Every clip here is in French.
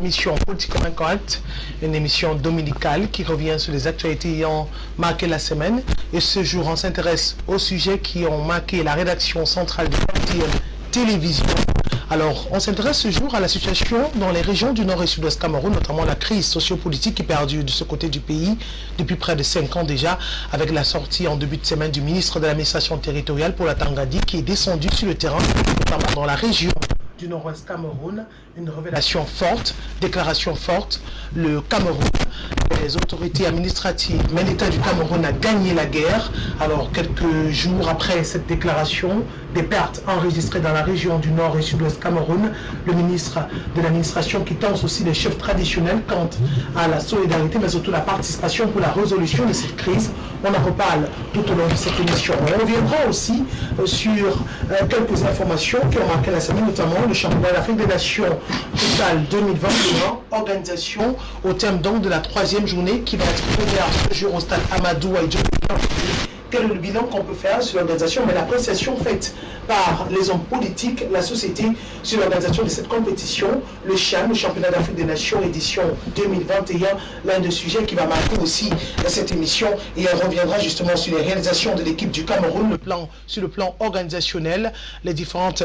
émission Politiquement Incorrect, une émission dominicale qui revient sur les actualités ayant marqué la semaine. Et ce jour, on s'intéresse aux sujets qui ont marqué la rédaction centrale de RTL Télévision. Alors, on s'intéresse ce jour à la situation dans les régions du nord et sud-ouest Cameroun, notamment la crise sociopolitique qui perdure de ce côté du pays depuis près de 5 ans déjà, avec la sortie en début de semaine du ministre de l'administration territoriale pour la Tanganyika qui est descendu sur le terrain, notamment dans la région du nord-ouest Cameroun. Une révélation forte, déclaration forte. Le Cameroun, les autorités administratives, mais l'État du Cameroun a gagné la guerre. Alors, quelques jours après cette déclaration, des pertes enregistrées dans la région du nord et sud-ouest Cameroun, le ministre de l'administration qui tente aussi les chefs traditionnels quant à la solidarité, mais surtout la participation pour la résolution de cette crise. On en reparle tout au long de cette émission. On reviendra aussi sur quelques informations qui ont marqué la semaine, notamment le championnat d'Afrique des Nations Total 2021, organisation au terme donc de la 3e journée qui va être ouverte ce jour au stade Amadou Ahidjo. Quel est le bilan qu'on peut faire sur l'organisation, mais l'appréciation faite par les hommes politiques, la société, sur l'organisation de cette compétition, le CHAN, le Championnat d'Afrique des Nations, édition 2021, l'un des sujets qui va marquer aussi cette émission, et elle reviendra justement sur les réalisations de l'équipe du Cameroun, sur le plan organisationnel, les différentes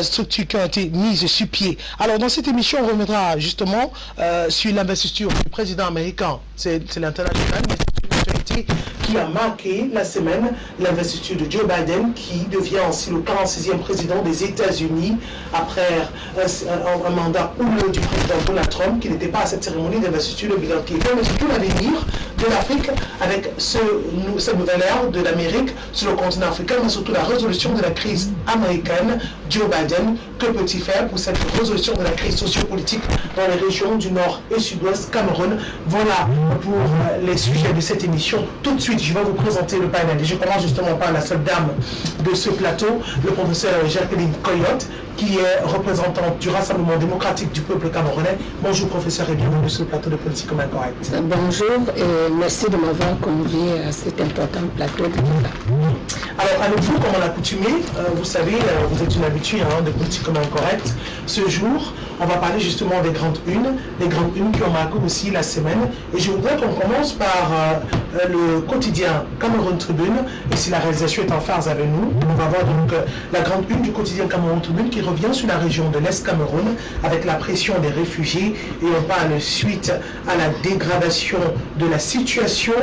structures qui ont été mises sur pied. Alors dans cette émission, on reviendra justement sur l'investiture du président américain, c'est l'international, mais qui a marqué la semaine l'investiture de Joe Biden, qui devient aussi le 46e président des États-Unis après un mandat houleux du président Donald Trump, qui n'était pas à cette cérémonie d'investiture, le bilan qui est fait, mais surtout l'avenir de l'Afrique avec cette nouvelle ère de l'Amérique sur le continent africain, mais surtout la résolution de la crise américaine. Joe Biden, que peut-il faire pour cette résolution de la crise sociopolitique dans les régions du nord et sud-ouest Cameroun? Voilà pour les sujets de cette émission. Tout de suite, je vais vous présenter le panel. Et je commence justement par la seule dame de ce plateau, le professeur Jacqueline Coyote, qui est représentante du Rassemblement démocratique du peuple camerounais. Bonjour professeur et bienvenue sur le plateau de Politiquement Incorrect. Bonjour et merci de m'avoir convié à cet important plateau de débat. Alors avec vous, comme on l'a coutumé, vous savez, vous êtes une habituée de Politiquement Incorrect. Ce jour, on va parler justement des grandes unes qui ont marqué aussi la semaine. Et je voudrais qu'on commence par le quotidien Cameroun Tribune. Et si la réalisation est en phase avec nous, on va voir donc la grande une du quotidien Cameroun Tribune qui revient sur la région de l'Est Cameroun avec la pression des réfugiés. Et on parle suite à la dégradation de la situation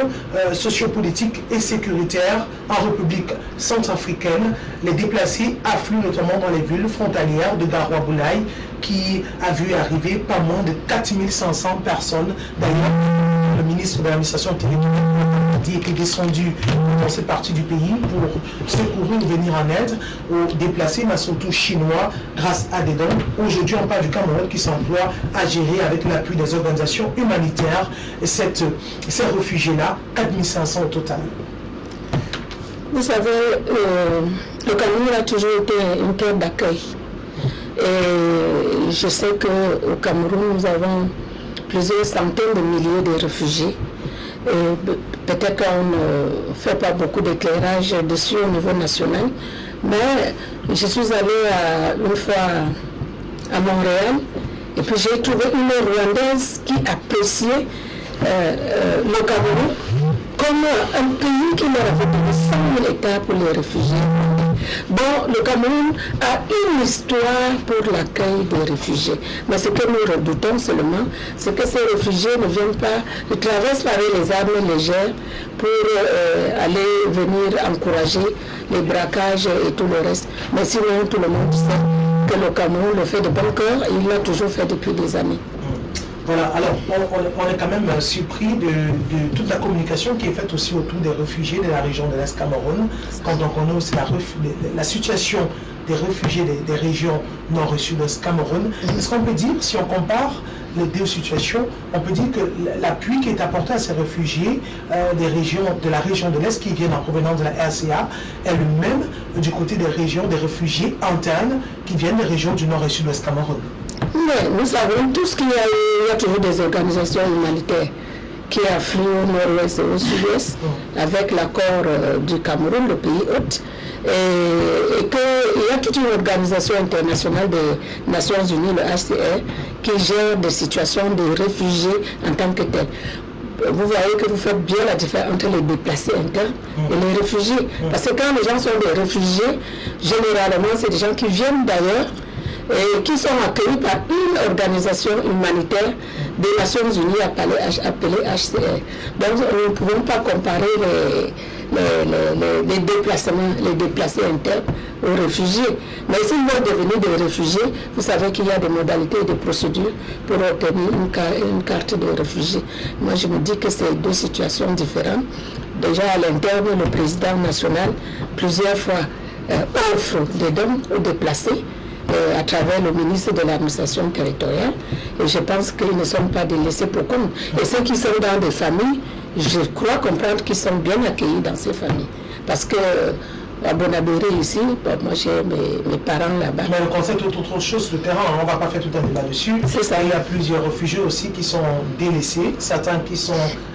sociopolitique et sécuritaire en République centrafricaine. Les déplacés affluent notamment dans les villes frontalières de Garoua-Boulaye, qui a vu arriver pas moins de 4500 personnes. D'ailleurs, le ministre de l'administration territoriale est descendu dans cette partie du pays pour secourir ou venir en aide aux déplacés, mais surtout chinois, grâce à des dons. Aujourd'hui, on parle du Cameroun qui s'emploie à gérer avec l'appui des organisations humanitaires ces réfugiés-là, 4500 au total. Vous savez, le Cameroun a toujours été une terre d'accueil. Et je sais qu'au Cameroun, nous avons plusieurs centaines de milliers de réfugiés. Et peut-être qu'on ne fait pas beaucoup d'éclairage dessus au niveau national, mais je suis allée une fois à Montréal et puis j'ai trouvé une Rwandaise qui appréciait le Cameroun comme un pays qui leur avait donné 100 000 hectares pour les réfugiés. Bon, le Cameroun a une histoire pour l'accueil des réfugiés. Mais ce que nous redoutons seulement, c'est que ces réfugiés ne viennent pas, ne traversent pas avec les armes légères pour aller venir encourager les braquages et tout le reste. Mais sinon, tout le monde sait que le Cameroun le fait de bon cœur et il l'a toujours fait depuis des années. Voilà, alors on est quand même surpris de toute la communication qui est faite aussi autour des réfugiés de la région de l'Est Cameroun, quand on connaît aussi la situation des réfugiés des régions nord et sud-ouest Cameroun. Est-ce qu'on peut dire, si on compare les deux situations, on peut dire que l'appui qui est apporté à ces réfugiés de la région de l'Est qui viennent en provenance de la RCA est le même du côté des réfugiés internes qui viennent des régions du nord et sud-ouest Cameroun? Mais nous savons tous qu'il y a toujours des organisations humanitaires qui affluent au nord-ouest et au sud-ouest avec l'accord du Cameroun, le pays hôte, et qu'il y a toute une organisation internationale des Nations Unies, le HCR, qui gère des situations de réfugiés en tant que tels. Vous voyez que vous faites bien la différence entre les déplacés internes et les réfugiés. Parce que quand les gens sont des réfugiés, généralement, c'est des gens qui viennent d'ailleurs et qui sont accueillis par une organisation humanitaire des Nations Unies appelée HCR. Donc, nous ne pouvons pas comparer les déplacés internes aux réfugiés. Mais s'ils vont devenir des réfugiés, vous savez qu'il y a des modalités et des procédures pour obtenir une carte de réfugié. Moi, je me dis que c'est deux situations différentes. Déjà, à l'interne, le président national, plusieurs fois, offre des dons aux déplacés à travers le ministre de l'administration territoriale. Et je pense qu'ils ne sont pas délaissés pour compte. Et ceux qui sont dans des familles, je crois comprendre qu'ils sont bien accueillis dans ces familles. Parce que à Bonabéré ici, moi j'ai mes parents là-bas. Mais le concept est autre chose, le terrain, on ne va pas faire tout un débat dessus. C'est ça. Il y a plusieurs réfugiés aussi qui sont délaissés, certains qui sont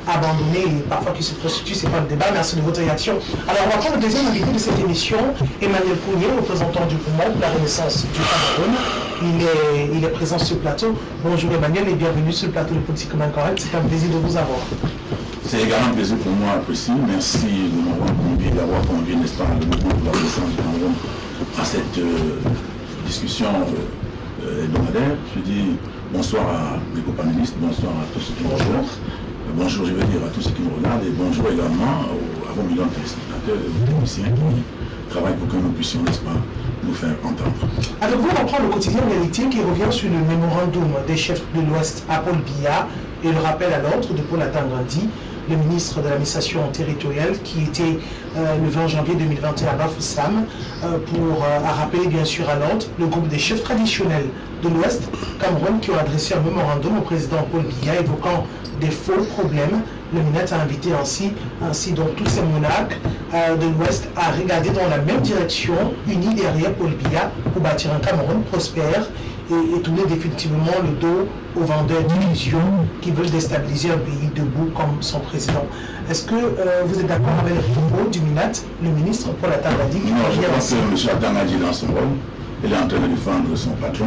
abandonnés et parfois qui se prostituent, c'est pas le débat. Merci de votre réaction. Alors on va prendre le deuxième invité de cette émission, Emmanuel Pougnier, représentant du mouvement pour la Renaissance du Cameroun. Il est présent sur le plateau. Bonjour Emmanuel et bienvenue sur le plateau de Politiquement Correct. C'est un plaisir de vous avoir. C'est également un plaisir pour moi, apprécié. Merci de m'avoir convié, d'avoir convié, n'est-ce pas, le mouvement pour la Renaissance du Cameroun à cette discussion hebdomadaire. Je dis bonsoir à mes copanélistes, bonsoir à tous ceux qui me regardent. Bonjour, je veux dire à tous ceux qui me regardent et bonjour également à vos millions de téléspectateurs et aux techniciens qui travaillent pour que nous puissions, n'est-ce pas, nous faire entendre. Avec vous, on reprend le quotidien réalité qui revient sur le mémorandum des chefs de l'Ouest à Paul Biya et le rappel à l'ordre de Paul Atangandi, le ministre de l'administration territoriale qui était le 20 janvier 2021 à Bafoussam pour rappeler bien sûr à l'ordre le groupe des chefs traditionnels de l'Ouest Cameroun qui ont adressé un mémorandum au président Paul Biya évoquant des faux problèmes. Le MINET a invité ainsi donc tous ces monarques de l'Ouest à regarder dans la même direction, unis derrière Paul Biya pour bâtir un Cameroun prospère et tourner définitivement le dos aux vendeurs d'illusions qui veulent déstabiliser un pays debout comme son président. Est-ce que vous êtes d'accord avec les propos du MINET, le ministre Paul Atangandi? Non, je pense que M. Atangandi dans son rôle, il est en train de défendre son patron.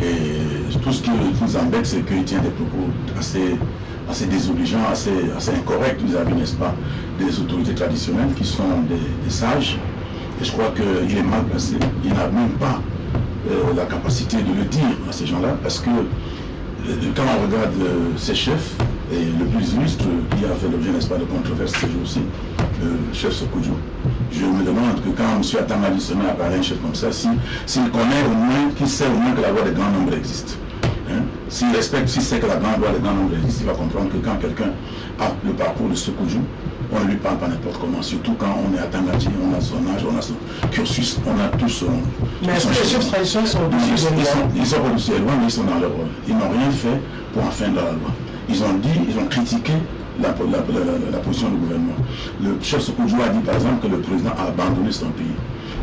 Et tout ce qui nous embête, c'est qu'il tient des propos assez désobligeants, assez incorrects vis-à-vis, n'est-ce pas, des autorités traditionnelles qui sont des sages. Et je crois qu'il est mal placé. Il n'a même pas la capacité de le dire à ces gens-là, parce que quand on regarde ces chefs, et le plus illustre qui a fait l'objet, n'est-ce pas, de controverses ces jours-ci, le chef Sokudjo, je me demande que quand M. Atangandi se met à parler un chef comme ça, s'il connaît au moins, qu'il sait au moins que la loi des grands nombres existe. Hein? S'il respecte, s'il sait que la loi des grands nombres existe, il va comprendre que quand quelqu'un a le parcours de Sokudjo, on ne lui parle pas n'importe comment, surtout quand on est à Atangandi, on a son âge, on a son cursus, on a tout son... Mais est-ce que les chefs traditionnels sont au-dessus de la loi? Ils sont au-dessus de la loi, mais ils sont dans leur rôle. Ils n'ont rien fait pour enfreindre la loi. Ils ont critiqué la position du gouvernement. Le chef Sokudjo a dit par exemple que le président a abandonné son pays.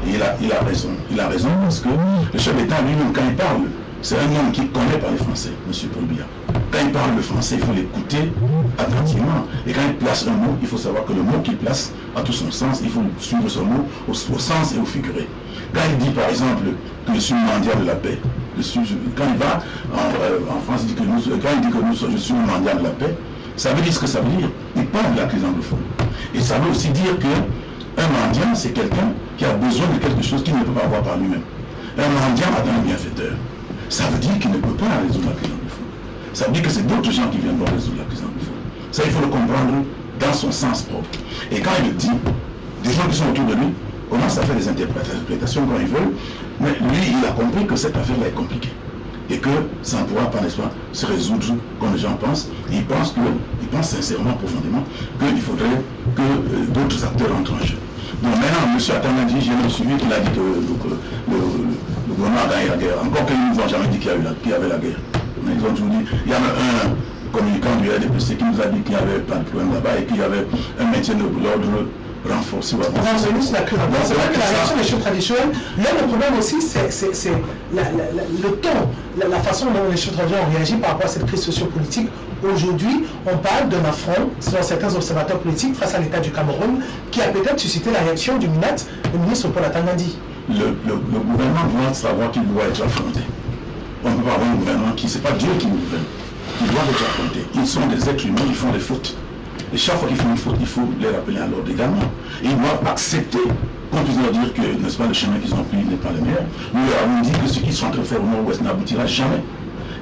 Et il a raison. Il a raison parce que le chef d'État lui-même, quand il parle, c'est un homme qui connaît pas les Français, M. Paul Biya. Quand il parle le français, il faut l'écouter attentivement. Et quand il place un mot, il faut savoir que le mot qu'il place a tout son sens. Il faut suivre son mot au sens et au figuré. Quand il dit par exemple que je suis mendiant de la paix, quand il va en France, il dit que je suis le mendiant de la paix, ça veut dire ce que ça veut dire. Il parle de la crise anglophone. Et ça veut aussi dire qu'un mendiant, c'est quelqu'un qui a besoin de quelque chose qu'il ne peut pas avoir par lui-même. Un mendiant attend un bienfaiteur. Ça veut dire qu'il ne peut pas résoudre la crise anglophone. Ça veut dire que c'est d'autres gens qui viendront résoudre la crise anglophone. Ça, il faut le comprendre dans son sens propre. Et quand il le dit, des gens qui sont autour de lui commencent à faire des interprétations quand ils veulent, mais lui, il a compris que cette affaire-là est compliquée. Et que ça ne pourra pas, n'est-ce pas, se résoudre comme les gens pensent. Et il pense sincèrement, profondément, qu'il faudrait que d'autres acteurs entrent en jeu. Donc maintenant, M. Atangandi, j'ai suivi qu'il a dit que le gouvernement a gagné la guerre. Encore qu'ils ne nous ont jamais dit qu'il y avait la guerre. Mais ils ont toujours dit, il y avait un communicant du RDPC qui nous a dit qu'il n'y avait pas de problème là-bas et qu'il y avait un maintien de l'ordre renforcé. C'est vrai que la réaction des chefs traditionnels, là le problème aussi, c'est le ton, la façon dont les chefs traditionnels ont réagi par rapport à cette crise sociopolitique. Aujourd'hui, on parle d'un affront, selon certains observateurs politiques, face à l'État du Cameroun, qui a peut-être suscité la réaction du MINET, le ministre Paul Atangandi. le gouvernement doit savoir qu'il doit être affronté. On ne peut pas avoir un gouvernement qui, c'est pas Dieu qui nous gouverne, qui doit être affronté. Ils sont des êtres humains, ils font des fautes. Et chaque fois qu'ils font une faute, il faut les rappeler à l'ordre également. Et ils doivent accepter qu'on puisse leur dire que, n'est-ce pas, le chemin qu'ils ont pris n'est pas le meilleur. Nous leur avons dit que ce qu'ils sont en train de faire au nord-ouest n'aboutira jamais.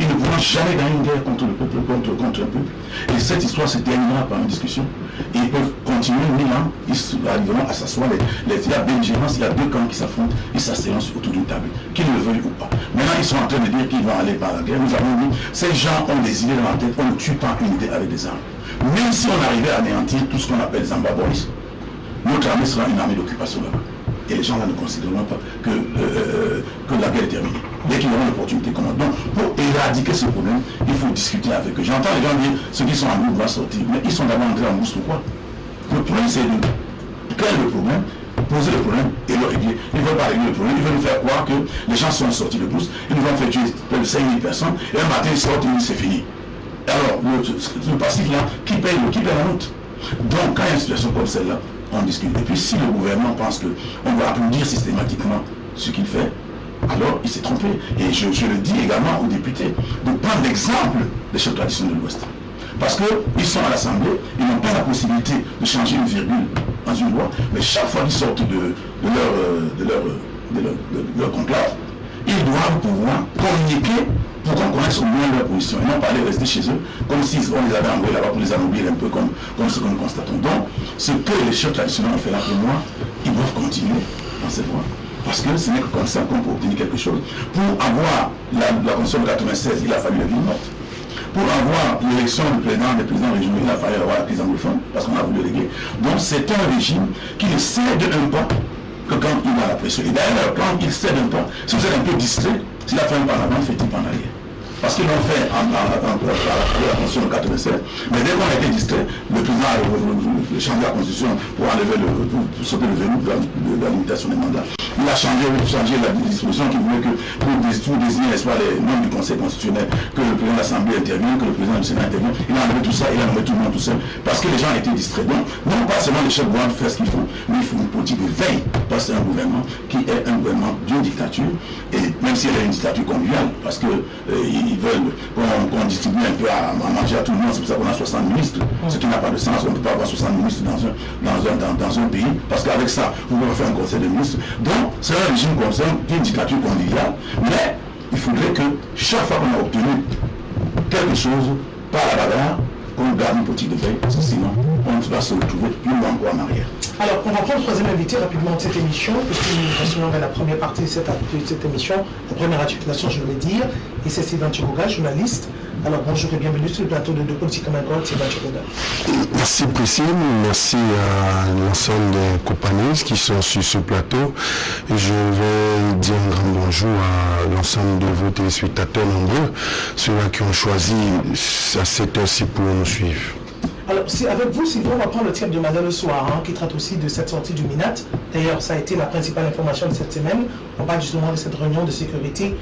Ils ne pourront jamais gagner une guerre contre le peuple, contre un peuple. Et cette histoire se terminera par une discussion. Et ils peuvent continuer 1000 ans, ils arriveront à s'asseoir. Il y a belligérance, il y a deux camps qui s'affrontent, ils s'asseront autour d'une table, qu'ils le veuillent ou pas. Maintenant, ils sont en train de dire qu'ils vont aller par la guerre. Nous avons dit, ces gens ont des idées dans la tête, on ne tue pas une idée avec des armes. Même si on arrivait à anéantir tout ce qu'on appelle Zambaboris, notre armée sera une armée d'occupation là-bas. Et les gens là ne considéreront pas que la guerre est terminée. Dès qu'ils auront l'opportunité, comment. Donc, pour éradiquer ce problème, il faut discuter avec eux. J'entends les gens dire ceux qui sont en bourse doivent sortir, mais ils sont d'abord entrés en bourse pourquoi? Le problème, c'est de créer le problème, poser le problème et le régler. Ils ne veulent pas régler le problème, ils veulent nous faire croire que les gens sont sortis de bourse, ils nous vont faire tuer près de 5000 personnes, et un matin ils sortent et ils disent c'est fini. Alors, le passif là, qui paye la note? Donc, quand il y a une situation comme celle-là, on discute. Et puis, si le gouvernement pense qu'on va applaudir systématiquement ce qu'il fait, alors il s'est trompé. Et je le dis également aux députés de prendre l'exemple des chefs traditionnels de l'Ouest. Parce qu'ils sont à l'Assemblée, ils n'ont pas la possibilité de changer une virgule dans une loi, mais chaque fois qu'ils sortent de leur conclave, ils doivent pouvoir communiquer pour qu'on connaisse au moins leur position et non pas aller rester chez eux comme si on les avait envoyés là-bas pour les anoblir un peu comme ce que nous constatons. Donc, ce que les chefs traditionnels ont fait là pour moi, ils doivent continuer dans cette voie. Parce que ce n'est que comme ça qu'on peut obtenir quelque chose. Pour avoir la Constitution de 96, il a fallu la ville morte. Pour avoir l'élection du président, des présidents régionaux, il a fallu avoir la crise anglophone, parce qu'on a voulu léguer. Donc c'est un régime qui ne cède un pas que quand il a la pression. Et d'ailleurs, quand il cède un pas, si vous êtes un peu distrait, s'il a fait un pas en avant, fait-il pas en arrière. Parce qu'ils l'ont fait à la Constitution de 96, mais dès qu'on a été distrait, le président a changé la Constitution pour enlever pour sauter le verrou de la limitation des mandats. Il a changé la disposition qui voulait que pour désigner les membres du Conseil constitutionnel, que le président de l'Assemblée intervienne, que le président du Sénat intervienne. Il a enlevé tout ça, il a enlevé tout le monde tout seul, parce que les gens étaient distraits. Donc, non pas seulement les chefs doivent faire ce qu'il faut, mais il faut une politique de veille, parce que c'est un gouvernement qui est un gouvernement d'une dictature, et même si elle est une dictature conviviale, parce que ils veulent qu'on distribue un peu à manger à tout le monde, c'est pour ça qu'on a 60 ministres, ce qui n'a pas de sens. On ne peut pas avoir 60 ministres dans un pays, parce qu'avec ça, vous pouvez faire un conseil de ministres. Donc, c'est un régime comme ça, qui est une dictature conviviale, mais il faudrait que chaque fois qu'on a obtenu quelque chose par la bagarre, qu'on garde une politique de veille, parce que sinon, on va se retrouver plus loin encore en arrière. Alors, on va prendre le troisième invité rapidement de cette émission, puisque nous continuons vers la première partie de cette émission, la première articulation, je voulais dire, et c'est Sylvain Tchiroga, journaliste. Alors, bonjour et bienvenue sur le plateau de Politique Magog, Sylvain Tchiroga. Merci Priscille, merci à l'ensemble des compagnies qui sont sur ce plateau. Et je vais dire un grand bonjour à l'ensemble de vos téléspectateurs nombreux, ceux-là qui ont choisi à cette heure-ci pour nous suivre. Alors, avec vous, Sylvain, on va prendre le titre de Madame le soir, qui traite aussi de cette sortie du MINAT. D'ailleurs, ça a été la principale information de cette semaine. On parle justement de cette réunion de sécurité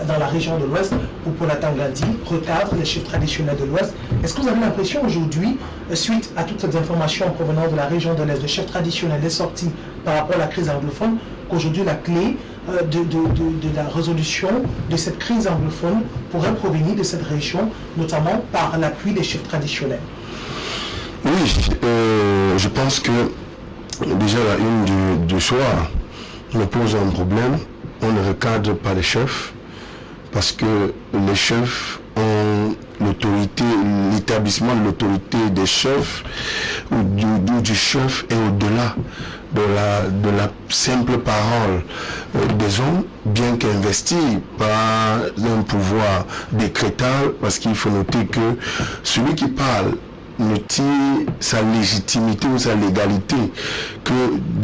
dans la région de l'Ouest, où Paula Tangadi recadre les chefs traditionnels de l'Ouest. Est-ce que vous avez l'impression aujourd'hui, suite à toutes ces informations provenant de la région de l'Est, de chefs traditionnels des sorties par rapport à la crise anglophone, qu'aujourd'hui la clé de la résolution de cette crise anglophone pourrait provenir de cette région, notamment par l'appui des chefs traditionnels? Oui, je pense que déjà la une du soir me pose un problème. On ne recadre pas les chefs parce que les chefs ont l'autorité, l'établissement de l'autorité des chefs ou du chef est au-delà de la simple parole des hommes, bien qu'investis par un pouvoir décrétal, parce qu'il faut noter que celui qui parle ne tire sa légitimité ou sa légalité que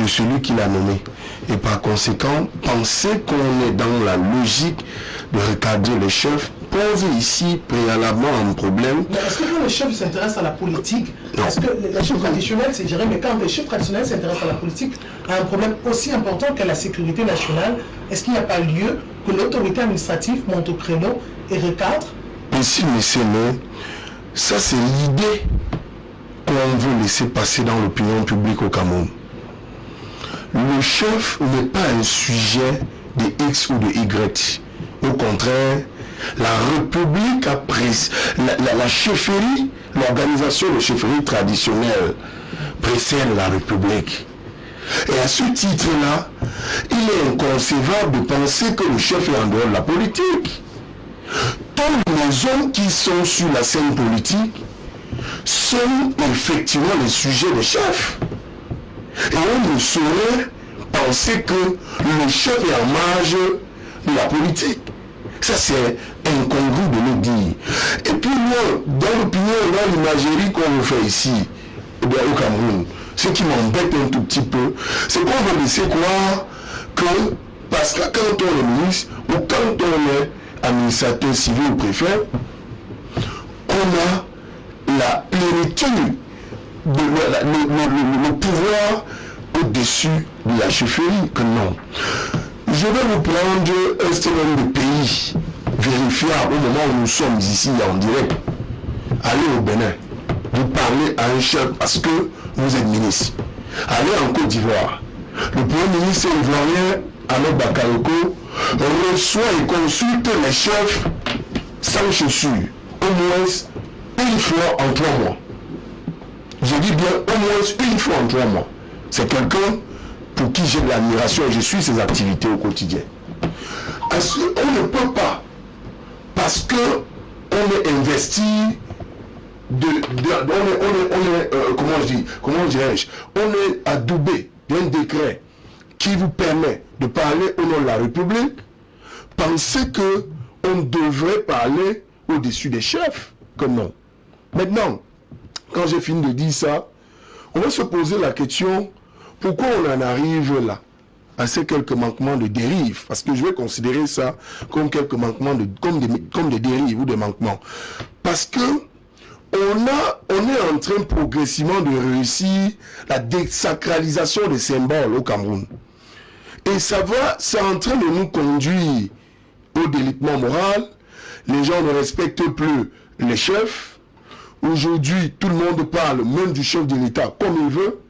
de celui qui l'a nommé. Et par conséquent, penser qu'on est dans la logique de recadrer les chefs pose ici préalablement un problème. Mais est-ce que quand les chefs s'intéressent à la politique, est-ce que les chefs traditionnels, c'est géré, mais quand les chefs traditionnels s'intéressent à la politique, à un problème aussi important que la sécurité nationale, est-ce qu'il n'y a pas lieu que l'autorité administrative monte au créneau et recadre? Ici, laissez-le. Ça, c'est l'idée qu'on veut laisser passer dans l'opinion publique au Cameroun. le chef n'est pas un sujet de X ou de Y. Au contraire, la République la chefferie, l'organisation de chefferie traditionnelle précède la République. Et à ce titre-là, il est inconcevable de penser que le chef est en dehors de la politique. Tous les hommes qui sont sur la scène politique sont effectivement les sujets des chefs. Et on ne saurait penser que le chef est en marge de la politique. Ça, c'est incongru de le dire. Et puis moi, dans l'opinion, dans l'imagerie qu'on me fait ici, au Cameroun, ce qui m'embête un tout petit peu, c'est qu'on veut laisser croire que, parce que quand on est ministre, ou quand on est administrateur civil ou préfet, on a la plénitude, le pouvoir au-dessus de la chefferie, que non. Je vais vous prendre un certain nombre de pays vérifiables au moment où nous sommes ici en direct. Allez au Bénin, vous parlez à un chef parce que vous êtes ministre. Allez en Côte d'Ivoire, le premier ministre ivoirien, Ahmed Bakayoko, reçoit et consulte les chefs sans chaussures, au moins une fois en 3 mois. Je dis bien au moins une fois en 3 mois. C'est quelqu'un pour qui j'ai de l'admiration et je suis ses activités au quotidien. On ne peut pas, parce que on est investi on est adoubé d'un décret qui vous permet de parler au nom de la République, pensez que on devrait parler au-dessus des chefs, que non. Maintenant, quand j'ai fini de dire ça, on va se poser la question, pourquoi on en arrive là, à ces quelques manquements de dérive? Parce que je vais considérer ça comme quelques manquements, comme des dérives ou des manquements. Parce que on est en train progressivement de réussir la désacralisation des symboles au Cameroun. Et ça est en train de nous conduire au délitement moral. Les gens ne respectent plus les chefs. Aujourd'hui, tout le monde parle même du chef de l'État comme il veut.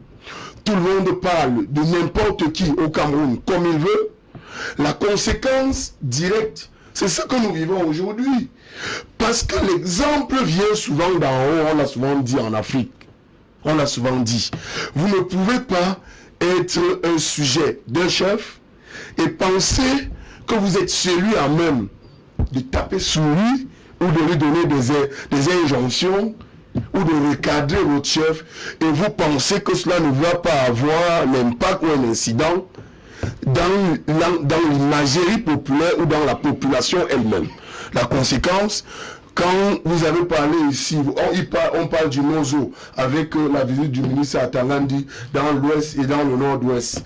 Tout le monde parle de n'importe qui au Cameroun comme il veut. La conséquence directe, c'est ce que nous vivons aujourd'hui. Parce que l'exemple vient souvent d'en haut, on l'a souvent dit en Afrique. On l'a souvent dit. Vous ne pouvez pas être un sujet d'un chef et penser que vous êtes celui à même de taper sur lui ou de lui donner des injonctions ou de recadrer votre chef et vous pensez que cela ne va pas avoir l'impact ou un incident dans l'imagerie populaire ou dans la population elle-même. La conséquence, quand vous avez parlé ici, on parle du Nozo avec la visite du ministre à Tangandi dans l'ouest et dans le nord-ouest.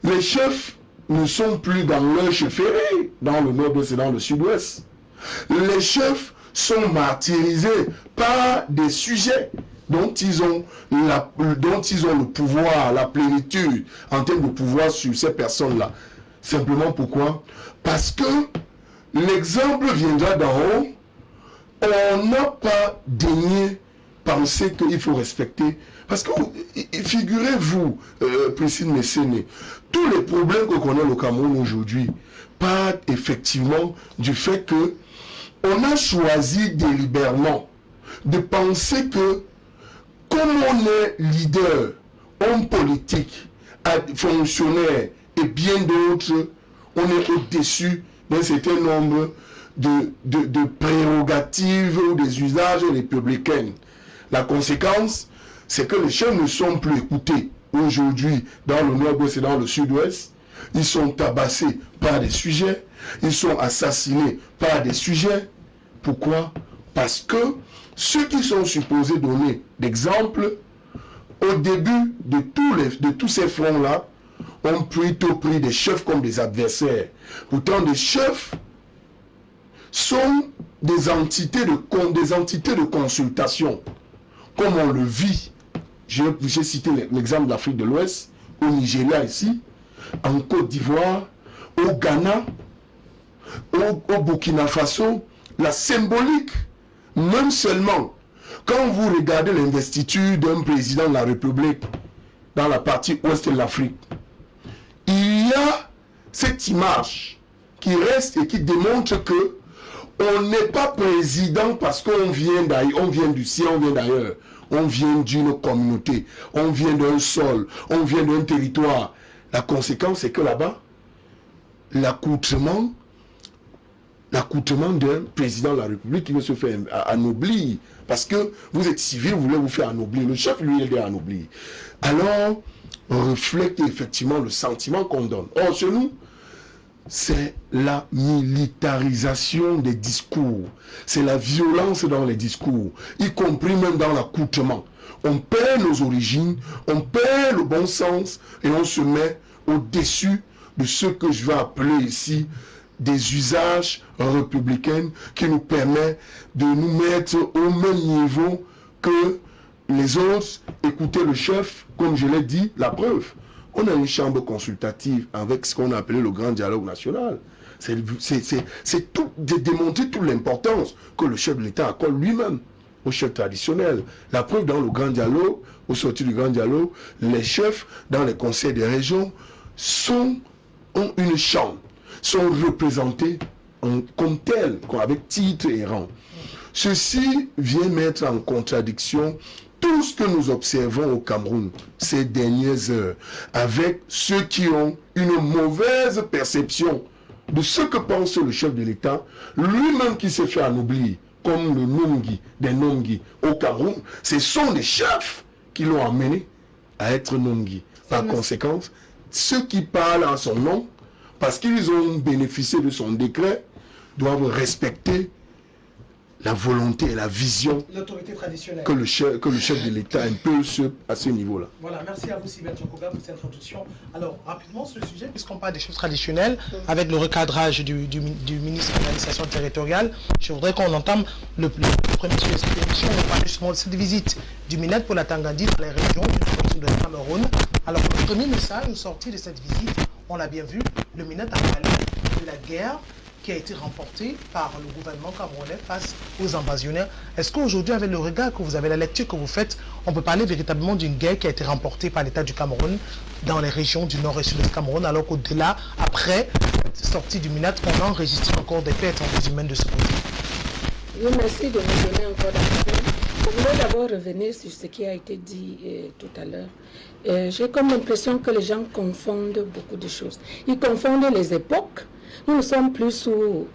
Les chefs ne sont plus dans leur chefferie, dans le nord-ouest et dans le sud-ouest. Les chefs sont martyrisés par des sujets dont ils ont le pouvoir, la plénitude en termes de pouvoir sur ces personnes-là. Simplement pourquoi? Parce que l'exemple viendra d'en haut. On n'a pas daigné penser qu'il faut respecter. Parce que, figurez-vous, Priscille Messéné, tous les problèmes que connaît le Cameroun aujourd'hui partent effectivement du fait que on a choisi délibérément de penser que, comme on est leader, homme politique, fonctionnaire et bien d'autres, on est au-dessus d'un certain nombre de prérogatives ou des usages républicains. La conséquence, c'est que les chefs ne sont plus écoutés aujourd'hui dans le nord-ouest et dans le sud-ouest. Ils sont tabassés par des sujets, ils sont assassinés par des sujets. Pourquoi? Parce que ceux qui sont supposés donner d'exemple, au début de tous ces fronts-là, ont plutôt pris des chefs comme des adversaires. Pourtant, les chefs sont des entités de consultation, comme on le vit. J'ai cité l'exemple de l'Afrique de l'Ouest, au Nigeria ici, en Côte d'Ivoire, au Ghana, au Burkina Faso. La symbolique, même seulement, quand vous regardez l'investiture d'un président de la République dans la partie ouest de l'Afrique, il y a cette image qui reste et qui démontre que on n'est pas président parce qu'on vient d'ailleurs, on vient du ciel, on vient d'ailleurs. On vient d'une communauté, on vient d'un sol, on vient d'un territoire. La conséquence, c'est que là-bas, l'accoutrement d'un président de la République qui veut se faire anoblir, parce que vous êtes civil, vous voulez vous faire anoblir. Le chef, lui, il est anoblir. Alors, on reflète effectivement le sentiment qu'on donne. Or, chez nous, c'est la militarisation des discours. C'est la violence dans les discours, y compris même dans l'accoutrement. On perd nos origines, on perd le bon sens et on se met au-dessus de ce que je vais appeler ici des usages républicains qui nous permettent de nous mettre au même niveau que les autres. Écoutez le chef, comme je l'ai dit, la preuve. On a une chambre consultative avec ce qu'on a appelé le grand dialogue national. C'est de démontrer toute l'importance que le chef de l'État accorde lui-même au chef traditionnel. La preuve, dans le grand dialogue, au sortir du grand dialogue, les chefs dans les conseils des régions ont une chambre, sont représentés comme tels, avec titre et rang. Ceci vient mettre en contradiction tout ce que nous observons au Cameroun ces dernières heures, avec ceux qui ont une mauvaise perception de ce que pense le chef de l'État, lui-même qui s'est fait anoblir, comme le Nongi, des Nongi au Cameroun, ce sont des chefs qui l'ont amené à être Nongi. Par conséquent, ceux qui parlent en son nom, parce qu'ils ont bénéficié de son décret, doivent respecter la volonté et la vision l'autorité traditionnelle que le chef de l'État impose à ce niveau-là. Voilà, merci à vous Sylvain Djokoga pour cette introduction. Alors, rapidement sur le sujet, puisqu'on parle des chefs traditionnels, avec le recadrage du ministre de l'administration territoriale, je voudrais qu'on entame le premier sujet de cette émission. On parle justement de cette visite du MINED pour la Tangandi dans les régions du Cameroun. Alors, le premier message sorti de cette visite, on l'a bien vu, le MINED a parlé de la guerre qui a été remporté par le gouvernement camerounais face aux invasionneurs. Est-ce qu'aujourd'hui, avec le regard que vous avez, la lecture que vous faites, on peut parler véritablement d'une guerre qui a été remportée par l'État du Cameroun dans les régions du nord et sud du Cameroun, alors qu'au-delà, après sortie du MINED, on enregistre encore des pertes en vie humaine de ce côté? Oui, merci de me donner encore la parole. Je voulais d'abord revenir sur ce qui a été dit tout à l'heure. J'ai comme l'impression que les gens confondent beaucoup de choses. Ils confondent les époques. Nous ne sommes plus sous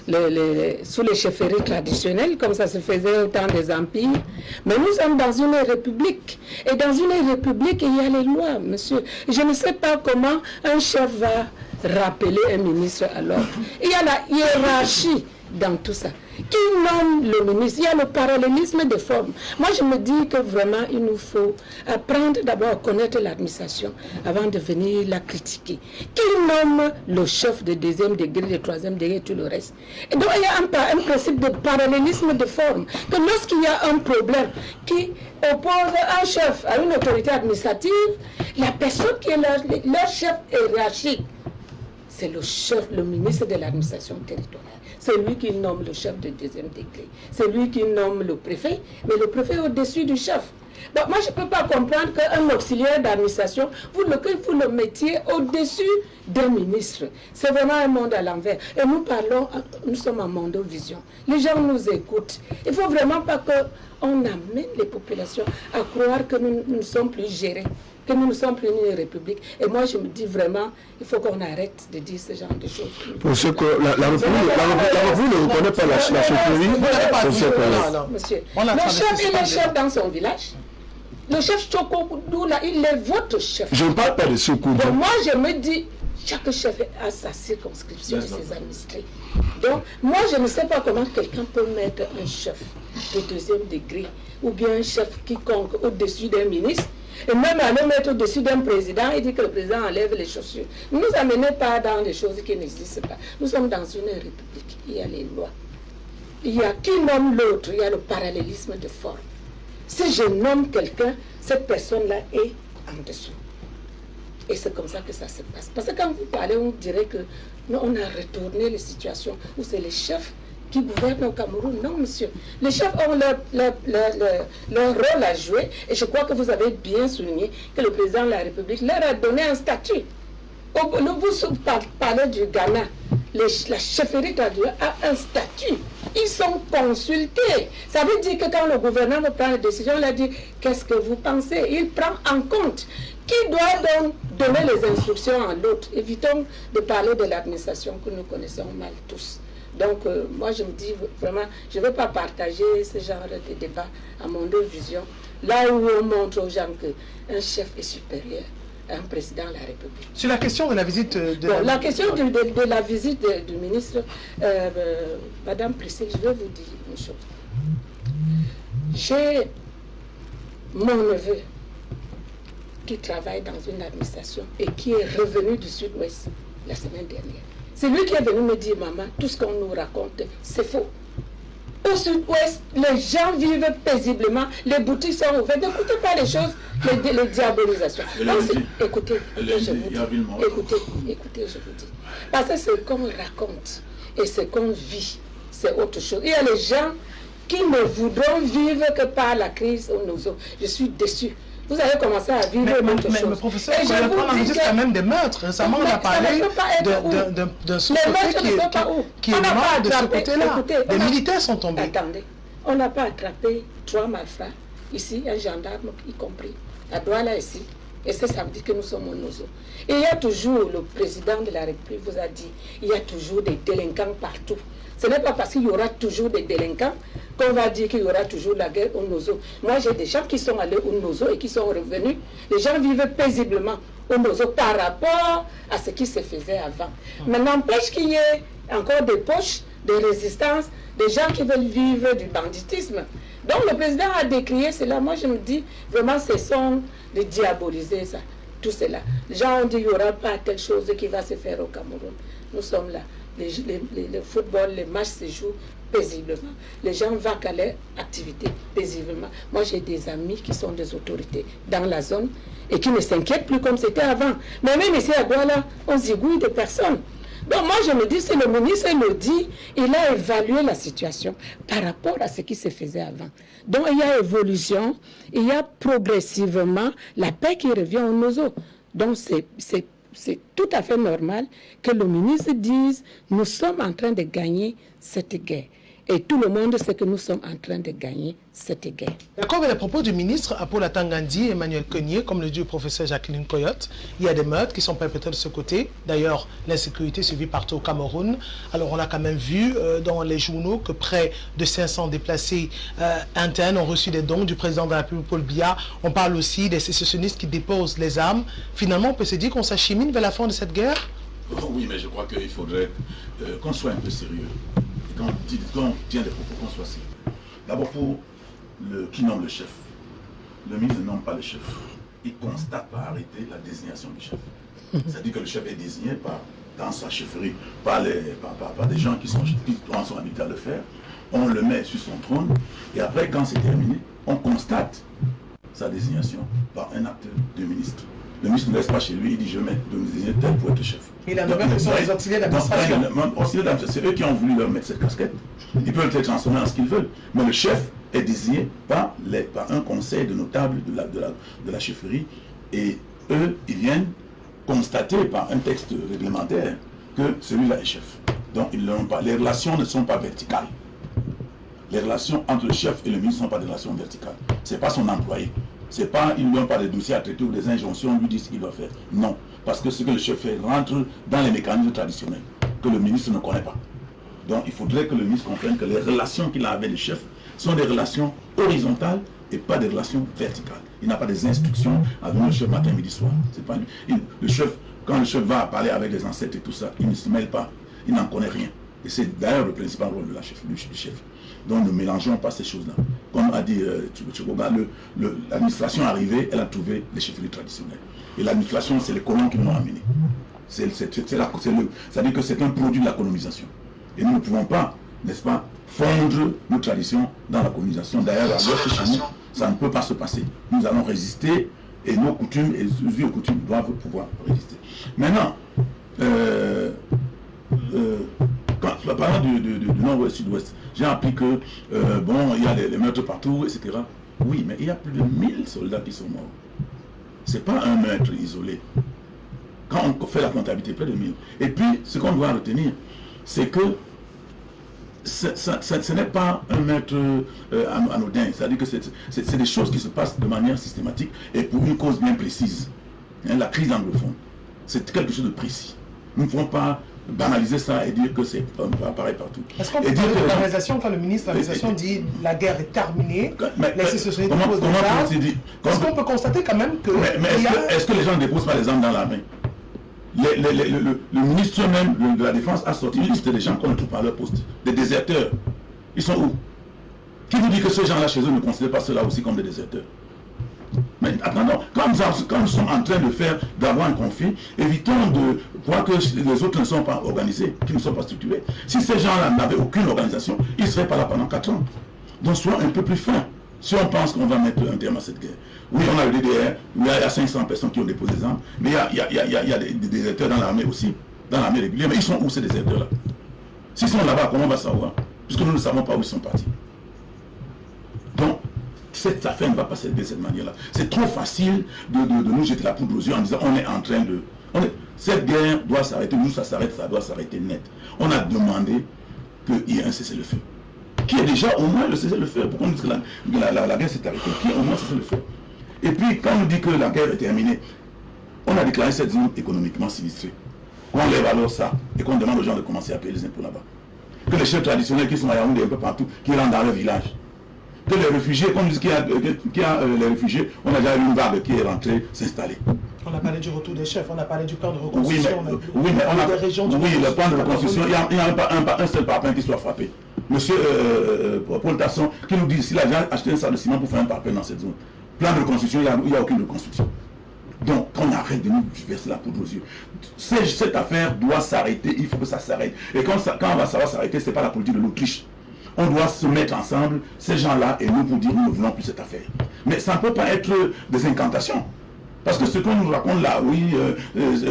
les chefferies traditionnelles, comme ça se faisait au temps des empires. Mais nous sommes dans une république. Et dans une république, il y a les lois, monsieur. Je ne sais pas comment un chef va rappeler un ministre à l'ordre. Il y a la hiérarchie dans tout ça. Qui nomme le ministre? Il y a le parallélisme des formes. Moi, je me dis que vraiment, il nous faut apprendre d'abord à connaître l'administration avant de venir la critiquer. Qui nomme le chef de deuxième degré, de troisième degré et tout le reste? Et donc, il y a un principe de parallélisme de forme. Que lorsqu'il y a un problème qui oppose un chef à une autorité administrative, la personne qui est leur chef hiérarchique, c'est le chef, le ministre de l'administration territoriale. C'est lui qui nomme le chef de deuxième degré. C'est lui qui nomme le préfet, mais le préfet est au-dessus du chef. Donc moi, je ne peux pas comprendre qu'un auxiliaire d'administration, vous le mettiez au-dessus d'un ministre. C'est vraiment un monde à l'envers. Et nous sommes en mondovision. Les gens nous écoutent. Il ne faut vraiment pas qu'on amène les populations à croire que nous ne sommes plus gérés, que nous ne sommes plus une république. Et moi, je me dis vraiment, il faut qu'on arrête de dire ce genre de choses. Pour ce que la République ne reconnaît pas la chefferie. Monsieur, le chef, il est chef dans son village. Le chef Chokoudou, là, il est votre chef. Je ne parle pas de Chokoudou. Donc moi, je me dis, chaque chef a sa circonscription et ses administrés. Donc, moi, je ne sais pas comment quelqu'un peut mettre un chef de deuxième degré ou bien un chef quiconque au-dessus d'un ministre et même à le mettre au-dessus d'un président et dire que le président enlève les chaussures. Ne nous amenez pas dans des choses qui n'existent pas. Nous sommes dans une république. Il y a les lois. Il y a qui nomme l'autre. Il y a le parallélisme de forme. Si je nomme quelqu'un, cette personne-là est en dessous. Et c'est comme ça que ça se passe. Parce que quand vous parlez, on dirait que non, on a retourné les situations où c'est les chefs qui gouvernent au Cameroun. Non, monsieur. Les chefs ont leur rôle à jouer. Et je crois que vous avez bien souligné que le président de la République leur a donné un statut. Vous parlez du Ghana. La chefferie traditionnelle a un statut. Ils sont consultés. Ça veut dire que quand le gouvernement prend une décision, il a dit qu'est-ce que vous pensez? Il prend en compte. Qui doit donc donner les instructions à l'autre? Évitons de parler de l'administration que nous connaissons mal tous. Donc, moi, je me dis vraiment, je ne veux pas partager ce genre de débat à mon vision. Là où on montre aux gens qu'un chef est supérieur à un président de la République. Sur la question de la visite de... Bon, la question de la visite du ministre, Madame Priscille, je vais vous dire une chose. J'ai mon neveu qui travaille dans une administration et qui est revenu du Sud-Ouest la semaine dernière. C'est lui qui est venu me dire, maman, tout ce qu'on nous raconte, c'est faux. Au Sud-Ouest, les gens vivent paisiblement, les boutiques sont ouvertes. N'écoutez pas les choses, les diabolisations. Écoutez, je vous dis. Parce que ce qu'on raconte et ce qu'on vit, c'est autre chose. Il y a les gens qui ne voudront vivre que par la crise au Nozo. Je suis déçue. Vous avez commencé à vivre autre chose. Mais professeur, on enregistre quand même des meurtres. Récemment, on a parlé d'un sous-préfet qui est mort de ce côté-là. Des militaires sont tombés. Attendez, on n'a pas attrapé 3 malfrats, ici, un gendarme y compris, à Douala ici. Et ça veut dire que nous sommes au Nozo. Et il y a toujours, le président de la République vous a dit, il y a toujours des délinquants partout. Ce n'est pas parce qu'il y aura toujours des délinquants qu'on va dire qu'il y aura toujours la guerre au Nozo. Moi, j'ai des gens qui sont allés au Nozo et qui sont revenus. Les gens vivent paisiblement au Nozo par rapport à ce qui se faisait avant. Mais n'empêche qu'il y ait encore des poches, des résistances, des gens qui veulent vivre du banditisme. Donc le président a décrié cela. Moi, je me dis, vraiment, cessons de diaboliser ça, tout cela. Les gens ont dit qu'il n'y aura pas telle chose qui va se faire au Cameroun. Nous sommes là. Le football, les matchs se jouent paisiblement. Les gens vont à leur activité paisiblement. Moi, j'ai des amis qui sont des autorités dans la zone et qui ne s'inquiètent plus comme c'était avant. Mais même ici à Douala, on zigouille des personnes. Donc moi, je me dis, si le ministre le dit, il a évalué la situation par rapport à ce qui se faisait avant. Donc il y a évolution, il y a progressivement la paix qui revient au Nozo. Donc c'est tout à fait normal que le ministre dise « Nous sommes en train de gagner cette guerre ». Et tout le monde sait que nous sommes en train de gagner cette guerre. D'accord avec les propos du ministre Apola Tangandi, Emmanuel Cognier, comme le dit le professeur Jacqueline Coyote, il y a des meurtres qui sont perpétrés de ce côté. D'ailleurs, l'insécurité se vit partout au Cameroun. Alors on a quand même vu dans les journaux que près de 500 déplacés internes ont reçu des dons du président de la République, Paul Biya. On parle aussi des sécessionnistes qui déposent les armes. Finalement, on peut se dire qu'on s'achemine vers la fin de cette guerre? Oui, mais je crois qu'il faudrait qu'on soit un peu sérieux. Quand on tient des propos, qu'on soit sérieux. D'abord, pour qui nomme le chef. Le ministre ne nomme pas le chef. Il constate par arrêté la désignation du chef. C'est-à-dire que le chef est désigné dans sa chefferie par des gens qui sont habilités à le faire. On le met sur son trône et après, quand c'est terminé, on constate sa désignation par un acte de ministre. Le ministre ne laisse pas chez lui, il dit je mets de me désigner tel pour être chef. Il a nommé que ce sont les auxiliaires d'administration. C'est eux qui ont voulu leur mettre cette casquette. Ils peuvent être transformés en ce qu'ils veulent. Mais le chef est désigné par un conseil de notables de la chefferie. Et eux, ils viennent constater par un texte réglementaire que celui-là est chef. Donc ils l'ont pas. Les relations ne sont pas verticales. Les relations entre le chef et le ministre ne sont pas des relations verticales. Ce n'est pas son employé. C'est pas, ils n'ont pas des dossiers à traiter ou des injonctions, on lui dit ce qu'il doit faire. Non, parce que ce que le chef fait rentre dans les mécanismes traditionnels que le ministre ne connaît pas. Donc il faudrait que le ministre comprenne que les relations qu'il a avec le chef sont des relations horizontales et pas des relations verticales. Il n'a pas des instructions à donner au chef matin, midi, soir. C'est pas lui. Le chef, quand le chef va parler avec les ancêtres et tout ça, il ne se mêle pas. Il n'en connaît rien. Et c'est d'ailleurs le principal rôle de du chef. Donc ne mélangeons pas ces choses-là. Comme a dit Tchoboba, l'administration arrivée, elle a trouvé les chefferies traditionnelles. Et l'administration, c'est les colons qui l'ont amené. C'est-à-dire que c'est un produit de la colonisation. Et nous ne pouvons pas, n'est-ce pas, fondre nos traditions dans la colonisation. D'ailleurs, à l'ouest chez nous, ça ne peut pas se passer. Nous allons résister et nos coutumes et nos us et coutumes doivent pouvoir résister. Maintenant, parlant du nord-ouest, sud-ouest, j'ai appris que, il y a les meurtres partout, etc. Oui, mais il y a plus de 1000 soldats qui sont morts. Ce n'est pas un meurtre isolé. Quand on fait la comptabilité, près de 1000. Et puis, ce qu'on doit retenir, c'est que ce n'est pas un maître anodin. C'est-à-dire que c'est des choses qui se passent de manière systématique et pour une cause bien précise. Hein, la crise anglophone, c'est quelque chose de précis. Nous ne pouvons pas banaliser ça et dire que c'est pareil partout. Est-ce qu'on peut parler de l'organisation quand le ministre de l'organisation dit la guerre est terminée, les sociétés déposent des armes? Est-ce qu'on peut constater quand même que... Est-ce que les gens ne déposent pas les armes dans la main? Le ministre même de la Défense a sorti une liste des gens qu'on ne trouve pas à leur poste. Des déserteurs. Ils sont où? Qui vous dit que ces gens-là chez eux ne considèrent pas ceux-là aussi comme des déserteurs? Mais attendons, quand nous sommes en train d'avoir un conflit, évitons de voir que les autres ne sont pas organisés, qu'ils ne sont pas structurés. Si ces gens-là n'avaient aucune organisation, ils ne seraient pas là pendant 4 ans. Donc soyons un peu plus fins. Si on pense qu'on va mettre un terme à cette guerre. Oui, on a le DDR, il y a 500 personnes qui ont déposé des armes, mais il y a des déserteurs dans l'armée aussi, dans l'armée régulière. Mais ils sont où ces déserteurs-là? S'ils sont là-bas, comment on va savoir? Puisque nous ne savons pas où ils sont partis. Donc, cette affaire ne va pas se régler de cette manière-là. C'est trop facile de nous jeter la poudre aux yeux en disant on est en train de... Cette guerre doit s'arrêter, nous ça s'arrête, ça doit s'arrêter net. On a demandé qu'il y ait un cessez-le-feu. Qui est déjà au moins le cessez-le-feu. Pourquoi on dit que la guerre s'est arrêtée? Qui est au moins le cessez-le-feu? Et puis quand on dit que la guerre est terminée, on a déclaré cette zone économiquement sinistrée. Qu'on lève alors ça et qu'on demande aux gens de commencer à payer les impôts là-bas. Que les chefs traditionnels qui sont à Yaoundé un peu partout, qui rentrent dans leur village. Que les réfugiés, comme on dit qu'il y a les réfugiés, on a déjà eu une vague qui est rentrée s'installer. On a parlé du retour des chefs, on a parlé du plan de reconstruction. Oui, mais on a des régions. Oui, le plan de reconstruction, il n'y a pas un seul parpaing qui soit frappé. Monsieur Paul Tasson, qui nous dit s'il a déjà acheté un sac de ciment pour faire un parpaing dans cette zone. Plan de reconstruction, il n'y a aucune reconstruction. Donc, qu'on arrête de nous verser la poudre aux yeux. Cette affaire doit s'arrêter, il faut que ça s'arrête. Et quand on va savoir s'arrêter, ce n'est pas la politique de l'Autriche. On doit se mettre ensemble, ces gens-là, et nous, pour dire nous ne voulons plus cette affaire. Mais ça ne peut pas être des incantations. Parce que ce qu'on nous raconte là, oui,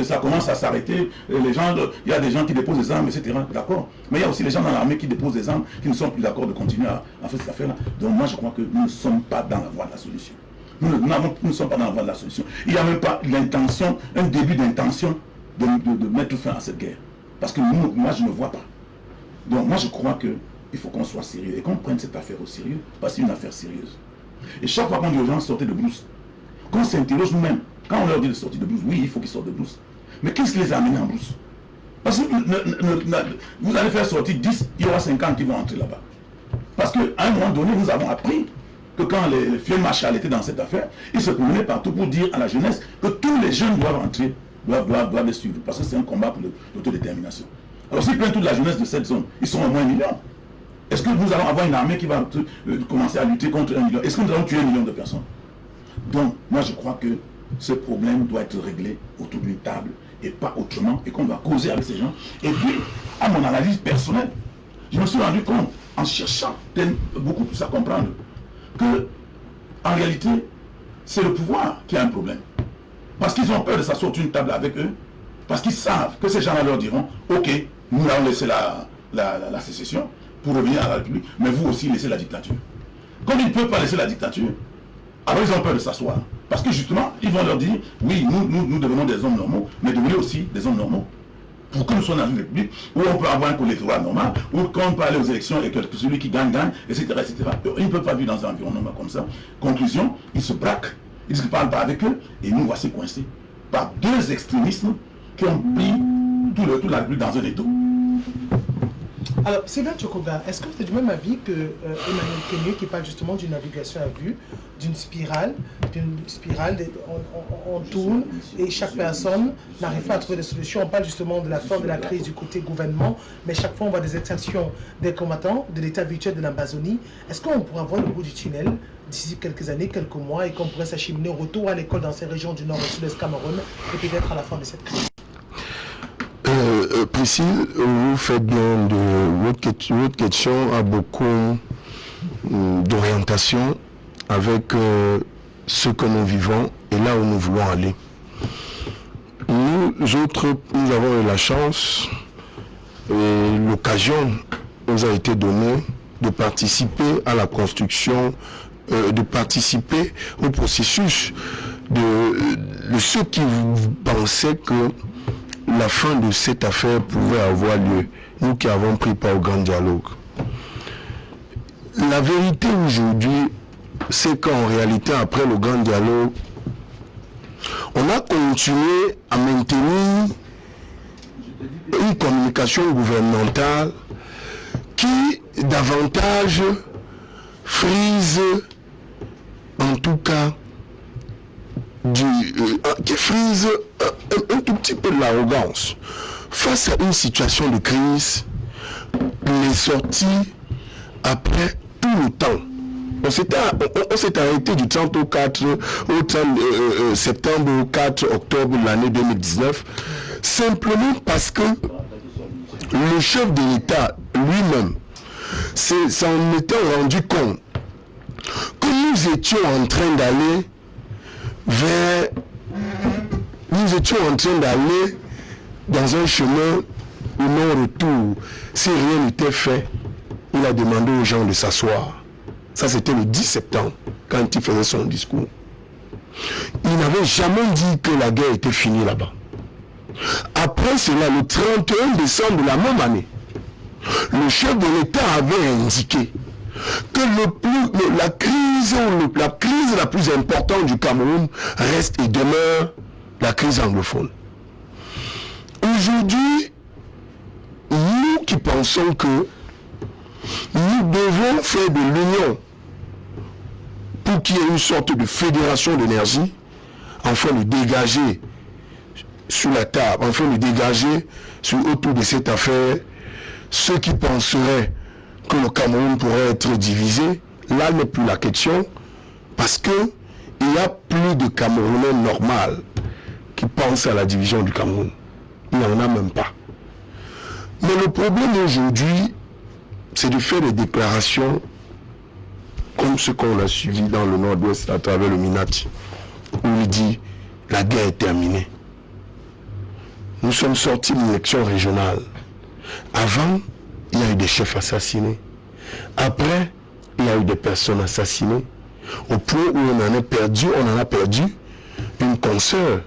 ça commence à s'arrêter, les gens, il y a des gens qui déposent des armes, etc. D'accord. Mais il y a aussi les gens dans l'armée qui déposent des armes, qui ne sont plus d'accord de continuer à faire cette affaire-là. Donc moi, je crois que nous ne sommes pas dans la voie de la solution. Nous ne sommes pas dans la voie de la solution. Il n'y a même pas l'intention, un début d'intention de mettre fin à cette guerre. Parce que moi, je ne vois pas. Donc moi, je crois que il faut qu'on soit sérieux et qu'on prenne cette affaire au sérieux, parce que c'est une affaire sérieuse. Et chaque fois qu'on dit aux gens sortez de brousse, qu'on s'interroge nous-mêmes, quand on leur dit de sortir de brousse, oui, il faut qu'ils sortent de brousse. Mais qu'est-ce qui les a amenés en brousse? Parce que vous allez faire sortir 10, il y aura 50 qui vont entrer là-bas. Parce qu'à un moment donné, nous avons appris que quand les Fiel Machal étaient dans cette affaire, ils se promenaient partout pour dire à la jeunesse que tous les jeunes doivent entrer, doivent les suivre, parce que c'est un combat pour l'autodétermination. Alors s'ils prennent toute la jeunesse de cette zone, ils sont au moins 1 million. Est-ce que nous allons avoir une armée qui va commencer à lutter contre 1 million? Est-ce que nous allons tuer 1 million de personnes? Donc, moi je crois que ce problème doit être réglé autour d'une table et pas autrement, et qu'on doit causer avec ces gens. Et puis, à mon analyse personnelle, je me suis rendu compte, en cherchant beaucoup plus à comprendre, que en réalité, c'est le pouvoir qui a un problème. Parce qu'ils ont peur de s'asseoir autour d'une table avec eux, parce qu'ils savent que ces gens-là leur diront, ok, nous allons laisser la sécession, pour revenir à la République, mais vous aussi laissez la dictature. Comme ils ne peuvent pas laisser la dictature, alors ils ont peur de s'asseoir. Parce que justement, ils vont leur dire, oui, nous devenons des hommes normaux, mais devenez aussi des hommes normaux. Pour que nous soyons dans une République où on peut avoir un collectorat normal, où quand on peut aller aux élections et que celui qui gagne, etc. Ils ne peuvent pas vivre dans un environnement comme ça. Conclusion, ils se braquent, ils ne parlent pas avec eux, et nous voici coincés par 2 extrémismes qui ont pris toute la République dans un étau. Alors, Sylvain Tchokoga, est-ce que vous êtes du même avis que Emmanuel Kenyé qui parle justement d'une navigation à vue, d'une spirale, on tourne et chaque personne n'arrive pas à trouver des solutions. On parle justement de la fin de la crise du côté gouvernement, mais chaque fois on voit des exactions des combattants de l'état virtuel de l'Amazonie. Est-ce qu'on pourrait voir le bout du tunnel d'ici quelques années, quelques mois, et qu'on pourrait s'acheminer au retour à l'école dans ces régions du nord et sud-est Cameroun, et peut-être à la fin de cette crise? Priscille, vous faites bien de votre question a beaucoup d'orientation avec ce que nous vivons et là où nous voulons aller. Nous autres, nous avons eu la chance et l'occasion nous a été donnée de participer à la construction, de participer au processus de ceux qui pensaient que la fin de cette affaire pouvait avoir lieu, nous qui avons pris part au grand dialogue. La vérité aujourd'hui, c'est qu'en réalité, après le grand dialogue, on a continué à maintenir une communication gouvernementale qui davantage frise, en tout cas, qui frise un tout petit peu de l'arrogance. Face à une situation de crise, les sorties après tout le temps. On s'est arrêté du 30 au 4 au 30 septembre au 4 octobre de l'année 2019, simplement parce que le chef de l'État lui-même s'en était rendu compte que nous étions en train d'aller dans un chemin où non-retour. Si rien n'était fait, il a demandé aux gens de s'asseoir. Ça, c'était le 10 septembre, quand il faisait son discours. Il n'avait jamais dit que la guerre était finie là-bas. Après cela, le 31 décembre de la même année, le chef de l'État avait indiqué que la crise la plus importante du Cameroun reste et demeure la crise anglophone. Aujourd'hui, nous qui pensons que nous devons faire de l'union pour qu'il y ait une sorte de fédération d'énergie, afin de dégager sur la table, afin de dégager autour de cette affaire ceux qui penseraient que le Cameroun pourrait être divisé. Là n'est plus la question, parce que il n'y a plus de Camerounais normal qui pensent à la division du Cameroun. Il n'y en a même pas. Mais le problème aujourd'hui, c'est de faire des déclarations comme ce qu'on a suivi dans le Nord-Ouest à travers le Minati, où il dit la guerre est terminée. Nous sommes sortis d'une élection régionale. Avant, il y a eu des chefs assassinés. Après, il y a eu des personnes assassinées. Au point où on en a perdu une consoeur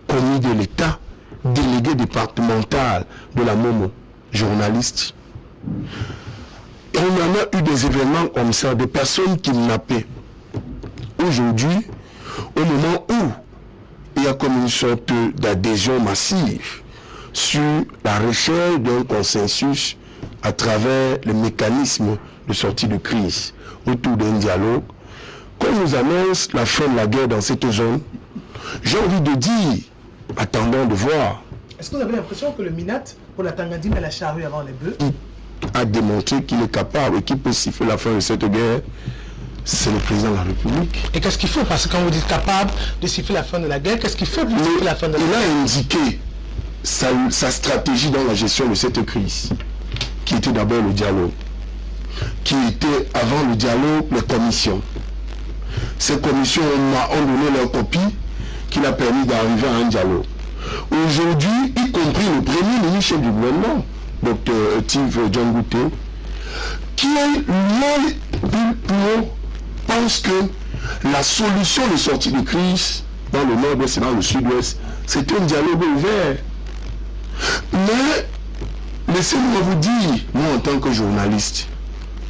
connue de l'État, déléguée départementale de la MOMO, journaliste. Et on en a eu des événements comme ça, des personnes kidnappées. Aujourd'hui, au moment où il y a comme une sorte d'adhésion massive sur la recherche d'un consensus à travers le mécanisme de sortie de crise autour d'un dialogue, qu'on nous annonce la fin de la guerre dans cette zone, j'ai envie de dire, attendons de voir. Est-ce que vous avez l'impression que le Minat, pour la Tangadi, met la charrue avant les bœufs? A démontré qu'il est capable et qu'il peut siffler la fin de cette guerre, c'est le président de la République. Et qu'est-ce qu'il faut? Parce que quand vous dites capable de siffler la fin de la guerre, qu'est-ce qu'il fait pour siffler la fin de la guerre? Il a indiqué sa stratégie dans la gestion de cette crise, qui était d'abord le dialogue, qui était avant le dialogue les commissions. Ces commissions ont donné leur copie qui l'a permis d'arriver à un dialogue. Aujourd'hui, y compris le premier ministre du gouvernement, Dr. Steve John Gouté, qui pense que la solution de sortie de crise dans le nord-ouest et dans le sud-ouest, c'est un dialogue ouvert. Mais laissez-moi vous dire, moi en tant que journaliste,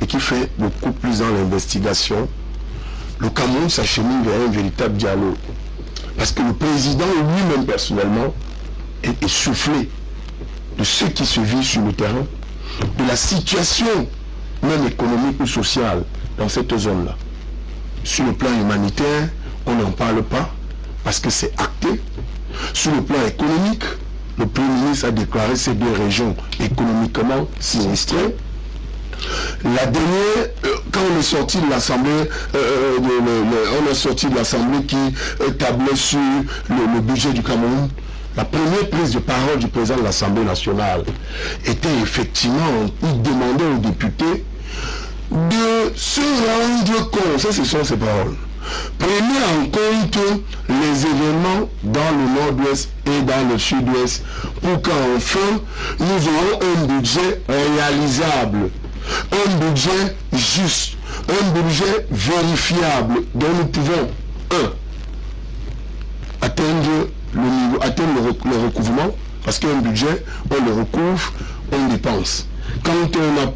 et qui fait beaucoup plus dans l'investigation, le Cameroun s'achemine vers un véritable dialogue. Parce que le président lui-même personnellement est essoufflé de ce qui se vit sur le terrain, de la situation même économique ou sociale dans cette zone-là. Sur le plan humanitaire, on n'en parle pas parce que c'est acté. Sur le plan économique, le Premier ministre a déclaré ces deux régions économiquement sinistrées. La dernière, quand on est sorti de l'Assemblée, qui tablait sur le budget du Cameroun, la première prise de parole du président de l'Assemblée nationale était effectivement, il demandait aux députés de se rendre compte, ça ce sont ses paroles, prenez en compte les événements dans le nord-ouest et dans le sud-ouest pour qu'enfin nous aurons un budget réalisable, un budget juste, un budget vérifiable dont nous pouvons, atteindre le niveau, atteindre le recouvrement, parce qu'un budget, on le recouvre, on dépense. Quand on n'a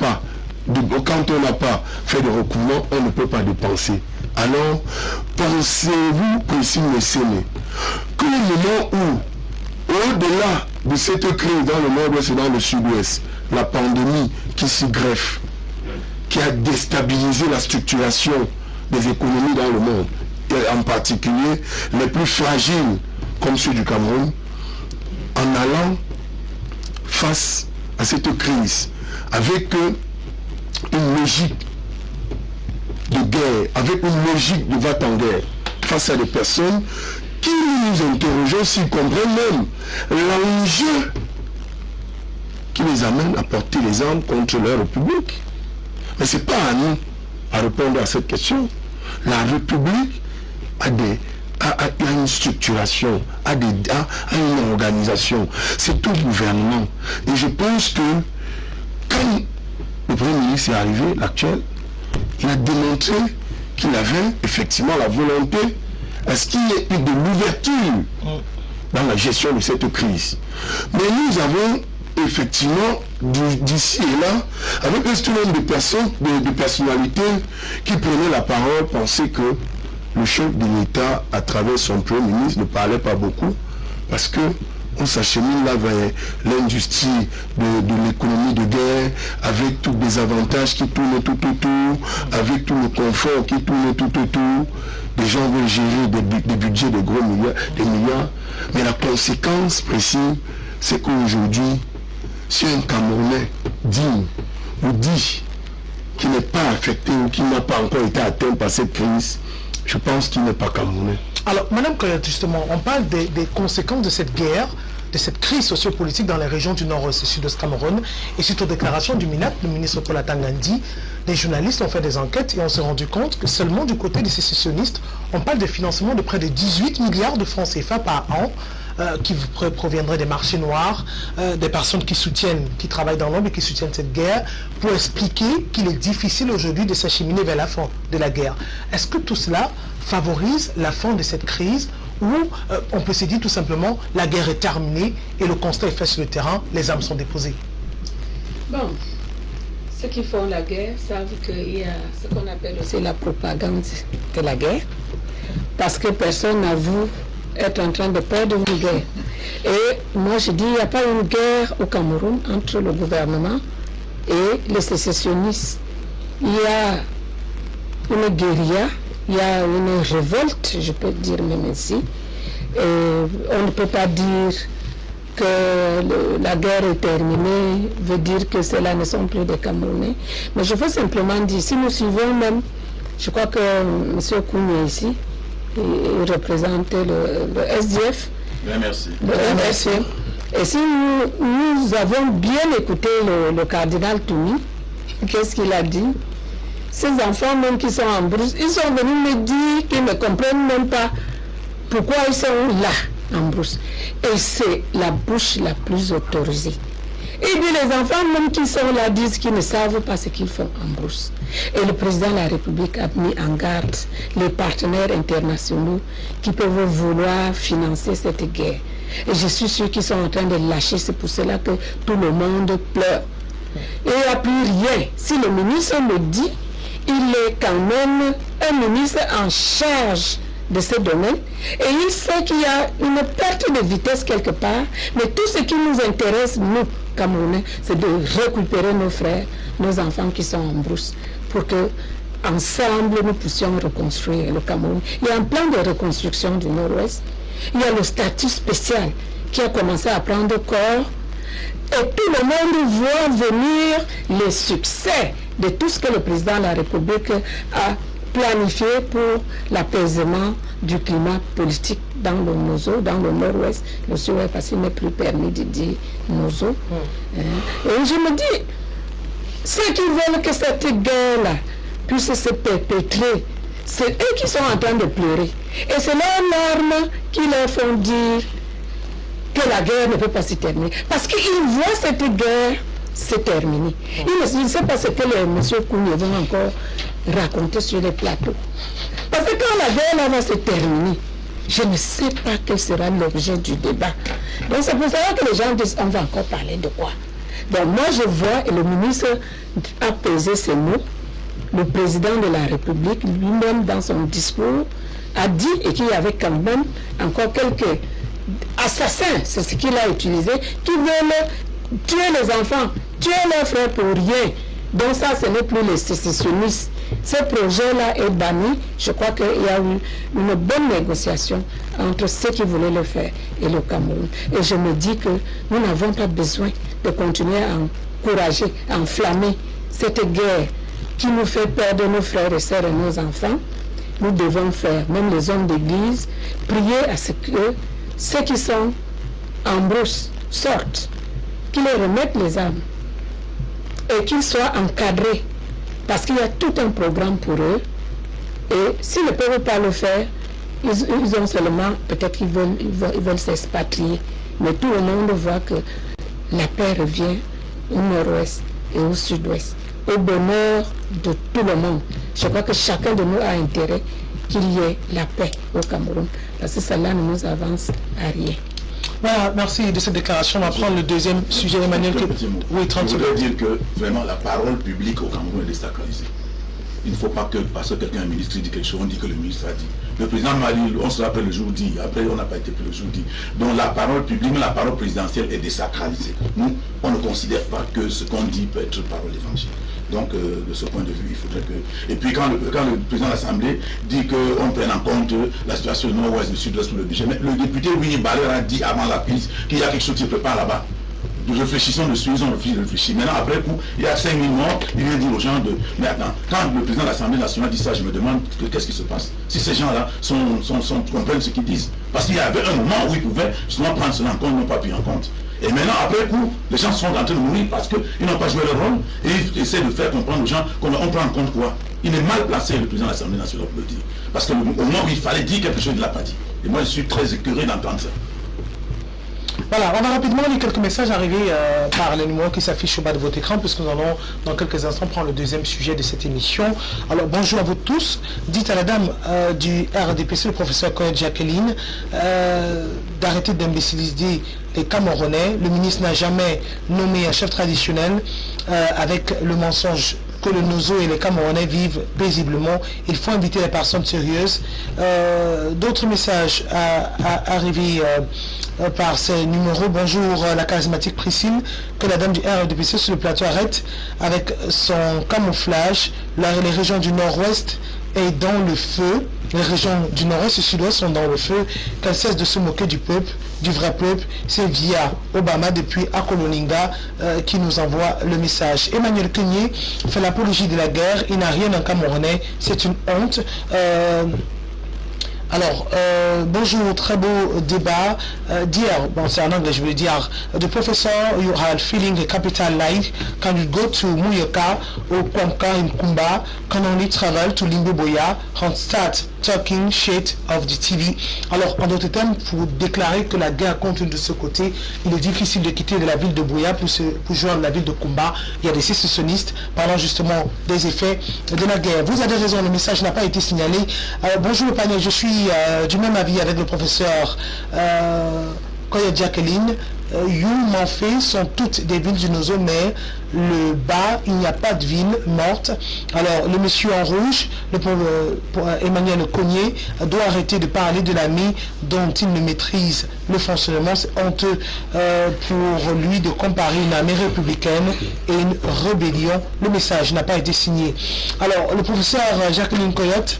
pas fait de recouvrement, on ne peut pas dépenser. Alors, pensez-vous, précis Messene, que le moment où, au-delà de cette crise dans le nord-ouest et dans le sud-ouest, la pandémie qui s'y greffe, qui a déstabilisé la structuration des économies dans le monde, et en particulier les plus fragiles, comme ceux du Cameroun, en allant face à cette crise, avec une logique de guerre, avec une logique de va-t-en-guerre, face à des personnes qui nous interrogeons s'ils comprennent même l'enjeu qui les amène à porter les armes contre leur République. Mais ce n'est pas à nous à répondre à cette question. La République a une structuration, a une organisation. C'est tout gouvernement. Et je pense que quand le Premier ministre est arrivé, l'actuel, il a démontré qu'il avait effectivement la volonté à ce qu'il y ait eu de l'ouverture dans la gestion de cette crise. Mais nous avons effectivement d'ici et là, avec un certain nombre de personnes, de personnalités qui prenaient la parole, pensaient que le chef de l'État, à travers son Premier ministre, ne parlait pas beaucoup, parce que on s'achemine là vers l'industrie de l'économie de guerre, avec tous les avantages qui tournent tout autour, avec tout le confort qui tourne tout autour. Les gens veulent gérer des budgets de gros milliards, des milliards. Mais la conséquence précise, c'est qu'aujourd'hui, si un Camerounais digne ou dit qu'il n'est pas affecté ou qu'il n'a pas encore été atteint par cette crise, je pense qu'il n'est pas Camerounais. Alors, Madame Koyat, justement, on parle des conséquences de cette guerre, de cette crise sociopolitique dans les régions du nord-ouest et sud-ouest Cameroun. Et suite aux déclarations du MINAC, le ministre Paul Atangandi, les journalistes ont fait des enquêtes et on s'est rendu compte que seulement du côté des sécessionnistes, on parle de financement de près de 18 milliards de francs CFA par an, qui proviendraient des marchés noirs, des personnes qui travaillent dans l'ombre et qui soutiennent cette guerre, pour expliquer qu'il est difficile aujourd'hui de s'acheminer vers la fin de la guerre. Est-ce que tout cela favorise la fin de cette crise, ou on peut se dire tout simplement la guerre est terminée et le constat est fait sur le terrain, les armes sont déposées? Bon, ceux qui font la guerre savent qu'il y a ce qu'on appelle aussi la propagande de la guerre, parce que personne n'avoue être en train de perdre une guerre. Et moi je dis, il n'y a pas une guerre au Cameroun entre le gouvernement et les sécessionnistes. Il y a une guérilla, il y a une révolte, je peux dire même ainsi. Et on ne peut pas dire que la guerre est terminée, veut dire que ceux-là ne sont plus des Camerounais. Mais je veux simplement dire, si nous suivons même, je crois que M. Koumé ici, il représente le SDF, le MRC. Et si nous avons bien écouté le cardinal Toumi, qu'est-ce qu'il a dit? Ces enfants même qui sont en brousse, ils sont venus me dire qu'ils ne comprennent même pas pourquoi ils sont là en brousse. Et c'est la bouche la plus autorisée. Et puis les enfants même qui sont là disent qu'ils ne savent pas ce qu'ils font en brousse. Et le président de la République a mis en garde les partenaires internationaux qui peuvent vouloir financer cette guerre. Et je suis sûr qu'ils sont en train de lâcher, c'est pour cela que tout le monde pleure. Et il n'y a plus rien. Si le ministre le dit, il est quand même un ministre en charge de ce domaine et il sait qu'il y a une perte de vitesse quelque part, mais tout ce qui nous intéresse, nous, Camerounais, c'est de récupérer nos frères, nos enfants qui sont en brousse, pour que ensemble nous puissions reconstruire le Cameroun. Il y a un plan de reconstruction du Nord-Ouest, il y a le statut spécial qui a commencé à prendre corps, et tout le monde voit venir les succès de tout ce que le président de la République a planifié pour l'apaisement du climat politique dans le Nozo, dans le Nord-Ouest, le Sud-Ouest, parce qu'il n'est plus permis de dire Nozo. Et je me dis, ceux qui veulent que cette guerre-là puisse se perpétrer, c'est eux qui sont en train de pleurer. Et c'est leurs larmes qui leur font dire que la guerre ne peut pas se terminer. Parce qu'ils voient cette guerre se terminer. Ils ne savent pas ce que les messieurs Koumé vont encore raconter sur les plateaux. Parce que quand la guerre là va se terminer, je ne sais pas quel sera l'objet du débat. Donc c'est pour ça que les gens disent, on va encore parler de quoi? Donc moi je vois, et le ministre a pesé ses mots, le président de la République lui-même dans son discours a dit, et qu'il y avait quand même encore quelques assassins, c'est ce qu'il a utilisé, qui veulent tuer les enfants, tuer leurs frères pour rien. Donc ça, ce n'est plus les sécessionnistes. Ce projet-là est banni. Je crois qu'il y a eu une bonne négociation entre ceux qui voulaient le faire et le Cameroun. Et je me dis que nous n'avons pas besoin de continuer à encourager, à enflammer cette guerre qui nous fait perdre nos frères et sœurs et nos enfants. Nous devons faire, même les hommes d'église, prier à ce que ceux qui sont en brousse sortent, qu'ils les remettent les armes et qu'ils soient encadrés, parce qu'il y a tout un programme pour eux. Et s'ils ne peuvent pas le faire, ils ont seulement, peut-être qu'ils veulent s'expatrier. Mais tout le monde voit que la paix revient au nord-ouest et au sud-ouest, au bonheur de tout le monde. Je crois que chacun de nous a intérêt qu'il y ait la paix au Cameroun, parce que cela ne nous avance à rien. Voilà, merci de cette déclaration. On va prendre le deuxième sujet, Emmanuel. Oui, 30 secondes. Je voudrais dire que vraiment la parole publique au Cameroun est désacralisée. Il ne faut pas que, parce que quelqu'un, un ministre, dit quelque chose, on dit que le ministre a dit. Le président m'a dit, on se rappelle le jour dit, après on n'a pas été pris le jour dit. Donc la parole publique, la parole présidentielle est désacralisée. Nous, on ne considère pas que ce qu'on dit peut être parole d'évangile. Donc de ce point de vue, il faudrait que... Et puis quand le président de l'Assemblée dit qu'on prenne en compte la situation du nord-ouest, du sud-ouest pour le budget, mais le député Winnie Baller a dit avant la prise qu'il y a quelque chose qui se prépare là-bas. Nous réfléchissons dessus, ils ont réfléchi. Maintenant, après coup, il y a 5 000 morts, il vient dire aux gens de... Mais attends, quand le président de l'Assemblée nationale dit ça, je me demande qu'est-ce qui se passe. Si ces gens-là comprennent ce qu'ils disent. Parce qu'il y avait un moment où ils pouvaient justement prendre cela en compte, n'ont pas pris en compte. Et maintenant, après coup, les gens sont en train de mourir parce qu'ils n'ont pas joué leur rôle et ils essaient de faire comprendre aux gens qu'on prend en compte quoi. Il est mal placé, le président de l'Assemblée nationale, pour le dire. Parce qu'au moment où il fallait dire quelque chose, il ne l'a pas dit. Et moi, je suis très écœuré d'entendre ça. Voilà, on va rapidement lire quelques messages arrivés par les numéros qui s'affichent au bas de votre écran, puisque nous allons dans quelques instants prendre le deuxième sujet de cette émission. Alors bonjour à vous tous. Dites à la dame du RDPC, le professeur Koyet Jacqueline, d'arrêter d'imbéciliser les Camerounais. Le ministre n'a jamais nommé un chef traditionnel avec le mensonge que le Nozo et les Camerounais vivent paisiblement. Il faut inviter les personnes sérieuses. D'autres messages arrivés par ces numéros. Bonjour la charismatique Priscille, que la dame du RDPC sur le plateau arrête avec son camouflage. Les régions du nord-ouest est dans le feu. Les régions du nord-est et sud-ouest sont dans le feu. Qu'elle cesse de se moquer du peuple, du vrai peuple. C'est via Obama depuis Akoloninga qui nous envoie le message. Emmanuel Kenyé fait l'apologie de la guerre. Il n'a rien en Camerounais. C'est une honte. Alors, bonjour, très beau débat. Dear, bon, c'est en anglais, je veux dire, the professor, you are feeling a capital life. Can you go to Muyoka or Kwamka in Kumba? Can only travel to Limboboya and start talking shit of the TV. Alors, en d'autres termes, pour déclarer que la guerre continue de ce côté, il est difficile de quitter de la ville de Boya pour joindre la ville de Kumba. Il y a des sécessionnistes parlant justement des effets de la guerre. Vous avez raison, le message n'a pas été signalé. Bonjour le panel, je suis du même avis avec le professeur Koyet Jacqueline. Youmafé sont toutes des villes du Nozo, mais le bas, il n'y a pas de ville morte. Alors, le monsieur en rouge, Emmanuel Cognier, doit arrêter de parler de l'ami dont il ne maîtrise le fonctionnement. C'est honteux pour lui de comparer une armée républicaine et une rébellion. Le message n'a pas été signé. Alors, le professeur Jacqueline Koyet,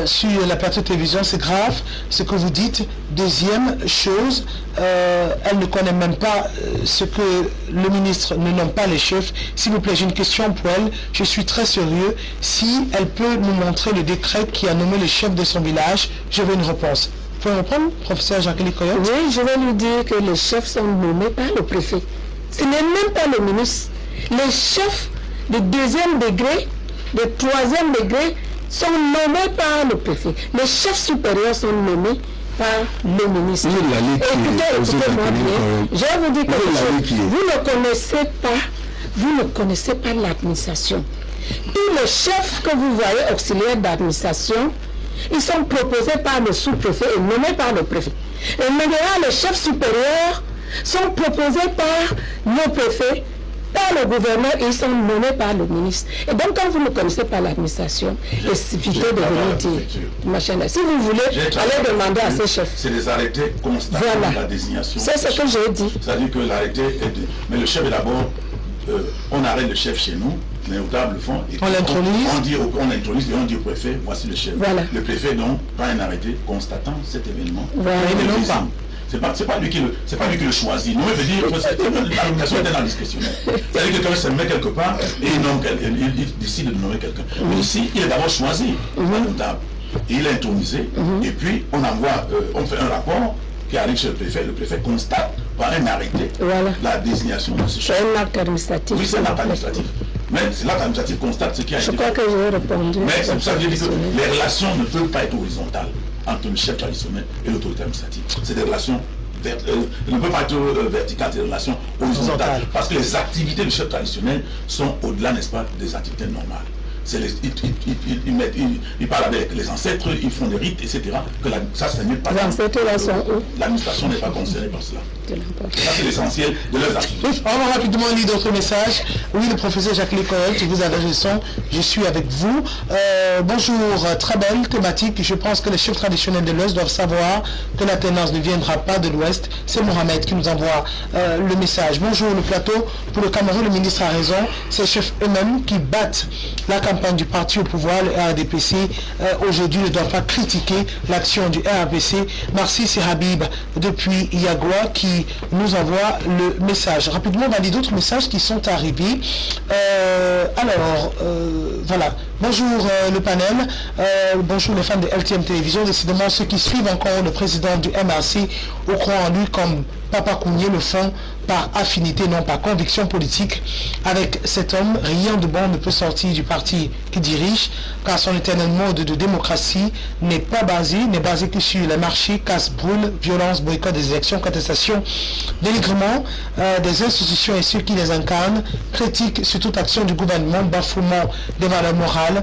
sur la plateau de télévision, c'est grave ce que vous dites. Deuxième chose, elle ne connaît même pas ce que le ministre ne nomme pas les chefs. S'il vous plaît, j'ai une question pour elle. Je suis très sérieux. Si elle peut nous montrer le décret qui a nommé les chefs de son village, je veux une réponse. Vous pouvez répondre, professeur Jacqueline Koyet? Oui, je vais lui dire que les chefs sont nommés par le préfet. Ce n'est même pas le ministre. Les chefs de deuxième degré, de troisième degré, sont nommés par le préfet. Les chefs supérieurs sont nommés par le ministre. Écoutez-moi bien. Je vais vous dire quelque chose. Vous ne connaissez pas l'administration. Tous les chefs que vous voyez auxiliaires d'administration, Ils sont proposés par le sous-préfet et nommés par le préfet. Et maintenant, les chefs supérieurs sont proposés par nos préfets, par le gouverneur, et ils sont nommés par le ministre. Et donc, quand vous ne connaissez pas l'administration, évitez de venir dire, machin là. Si vous voulez, allez demander à ces chefs. C'est des arrêtés constatant la désignation. C'est ce que j'ai dit. C'est-à-dire que l'arrêté est... Mais le chef est d'abord... on arrête le chef chez nous, les notables le font, et on l'introduise. On l'introduise et on dit au préfet, voici le chef. Voilà. Le préfet donc prend un arrêté constatant cet événement. Voilà. C'est pas lui qui le choisit. Nous, on veut dire que la nomination est dans discrétionnaire. C'est-à-dire que quelqu'un se met quelque part et il décide de nommer quelqu'un. Mais ici, il est d'abord choisi par notable. Et il est intronisé. Et puis, on envoie, on fait un rapport qui arrive chez le préfet constate par un arrêté la désignation de ce chef. C'est un acte administratif. Oui, c'est un acte administratif. Mais c'est l'acte administratif constate ce qui a été fait. Je crois que j'ai répondu. Mais c'est pour ça que je dis que les relations ne peuvent pas être horizontales entre le chef traditionnel et l'autorité administrative. C'est des relations ne peuvent pas être verticales, c'est des relations horizontales. Parce que les activités du chef traditionnel sont au-delà, n'est-ce pas, des activités normales. Ils parlent avec les ancêtres, ils font des rites, etc. Ça, ce n'est pas... Les ancêtres là sont où? L'administration n'est pas concernée par cela. Ça, c'est l'essentiel de leurs activités. On va rapidement lire d'autres messages. Oui, le professeur Jacqueline Coyote, vous avez raison, je suis avec vous. Bonjour, très belle thématique. Je pense que les chefs traditionnels de l'Ouest doivent savoir que la tenance ne viendra pas de l'Ouest. C'est Mohamed qui nous envoie le message. Bonjour, le plateau. Pour le Cameroun, le ministre a raison. C'est les chefs eux-mêmes qui battent la campagne du parti au pouvoir, le RDPC. Aujourd'hui, ne doit pas critiquer l'action du RDPC. Merci, c'est Habib depuis Yagua qui nous envoie le message. Rapidement, on va lire d'autres messages qui sont arrivés. Voilà. Bonjour le panel. Bonjour les fans de LTM Télévision. Décidément, ceux qui suivent encore le président du MRC ou croient en lui comme Papa Kounié le font par affinité, non par conviction politique. Avec cet homme, rien de bon ne peut sortir du parti qui dirige, car son éternel mode de démocratie n'est basé que sur les marchés, casse-brûle, violence, boycott des élections, contestation, dénigrement des institutions et ceux qui les incarnent, critique sur toute action du gouvernement, bafouement des valeurs morales.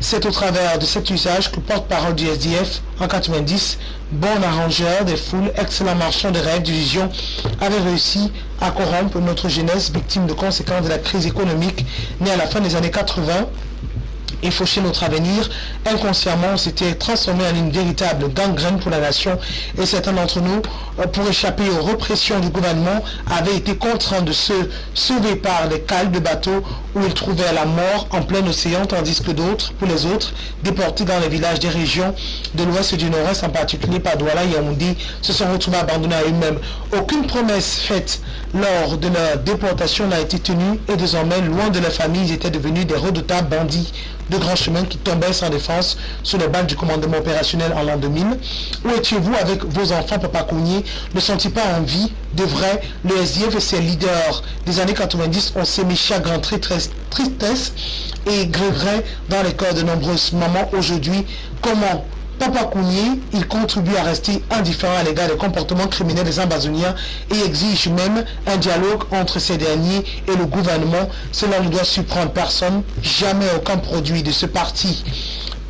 C'est au travers de cet usage que porte-parole du SDF en 90, bon arrangeur des foules, excellent marchand de rêves, d'illusions, avait réussi à corrompre notre jeunesse, victime de conséquences de la crise économique née à la fin des années 80 et faucher notre avenir. Inconsciemment, on s'était transformé en une véritable gangrène pour la nation et certains d'entre nous, pour échapper aux répressions du gouvernement, avaient été contraints de se sauver par des cales de bateaux où ils trouvaient la mort en plein océan, tandis que d'autres, pour les autres, déportés dans les villages des régions de l'ouest et du nord-est, en particulier par Douala et Yaoundé, se sont retrouvés abandonnés à eux-mêmes. Aucune promesse faite lors de leur déportation n'a été tenue et désormais, loin de leur famille, ils étaient devenus des redoutables bandits de grands chemins qui tombaient sans défense sous les balles du commandement opérationnel en l'an 2000. Où étiez-vous avec vos enfants, Papa Kounié? Ne sont-ils pas en vie? De vrai, le SDF et ses leaders des années 90 ont sémé chagrin, tristesse et regret dans les cœurs de nombreuses mamans aujourd'hui. Comment Papa Kounié, il contribue à rester indifférent à l'égard des comportements criminels des Ambazoniens et exige même un dialogue entre ces derniers et le gouvernement. Cela ne doit surprendre personne. Jamais aucun produit de ce parti